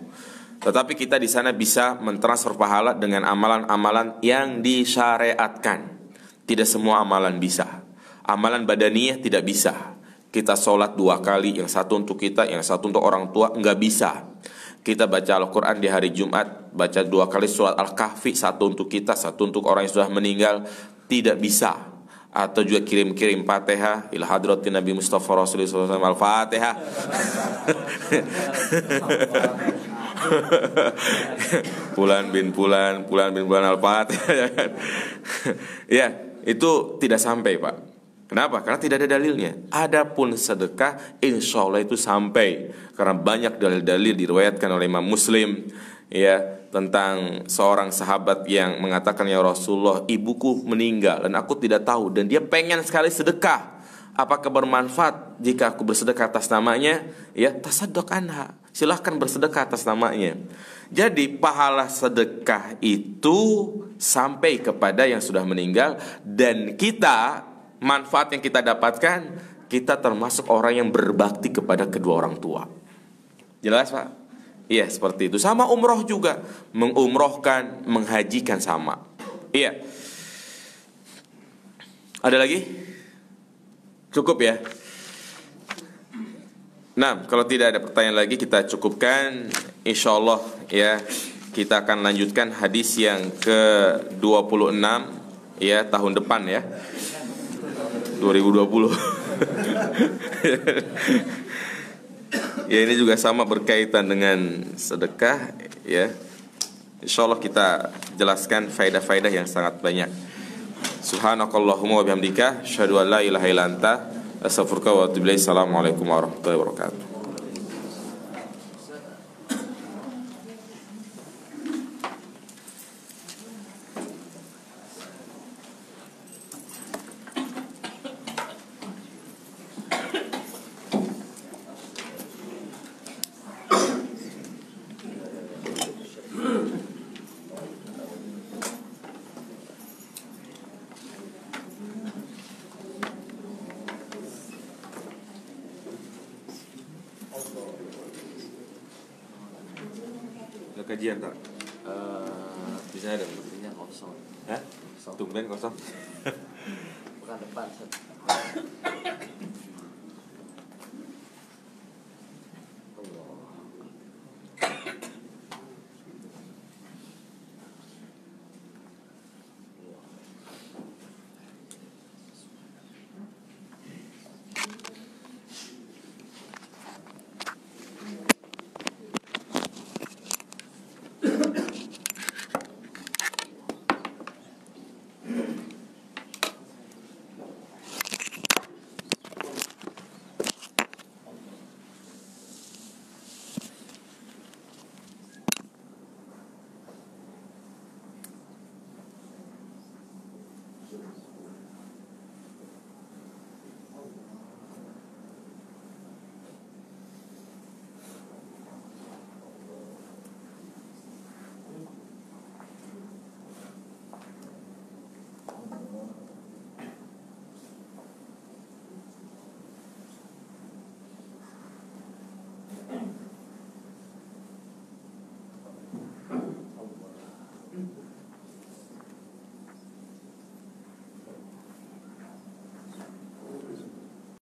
Tetapi kita di sana bisa mentransfer pahala dengan amalan-amalan yang disyariatkan. Tidak semua amalan bisa. Amalan badaniyah tidak bisa. Kita sholat 2 kali, yang satu untuk kita, yang satu untuk orang tua, enggak bisa. Kita baca Al-Quran di hari Jumat, baca 2 kali surat Al-Kahfi, satu untuk kita, satu untuk orang yang sudah meninggal, tidak bisa. Atau juga kirim-kirim Fatihah ila hadratin Nabi Mustafa Rasulullah SAW, Al-Fatihah. Pulan bin Pulan Al-Fatihah. Ya, itu tidak sampai, Pak. Kenapa? Karena tidak ada dalilnya. Adapun sedekah, insya Allah itu sampai, karena banyak dalil-dalil diriwayatkan oleh Imam Muslim, ya, tentang seorang sahabat yang mengatakan, ya Rasulullah, ibuku meninggal dan aku tidak tahu, dan dia pengen sekali sedekah. Apakah bermanfaat jika aku bersedekah atas namanya? Ya, tasaddaq anha. Silahkan bersedekah atas namanya. Jadi pahala sedekah itu sampai kepada yang sudah meninggal, dan kita, manfaat yang kita dapatkan, kita termasuk orang yang berbakti kepada kedua orang tua. Jelas, Pak? Iya, seperti itu. Sama umroh juga, mengumrohkan, menghajikan sama. Iya. Ada lagi? Cukup ya? Nah, kalau tidak ada pertanyaan lagi, kita cukupkan. Insya Allah ya, kita akan lanjutkan hadis yang ke-26 ya, tahun depan ya, 2020. Ya, ini juga sama berkaitan dengan sedekah ya. Insya Allah kita jelaskan faedah-faedah yang sangat banyak. Subhanakallahumma wa bihamdika asyhadu an la ilaha illa anta astaghfiruka wa atubu ilaik. Assalamualaikum warahmatullahi wabarakatuh. Ada kajian tak? Bisa ada. Sepertinya kosong. Hah? Tumben kosong. Bukan depan.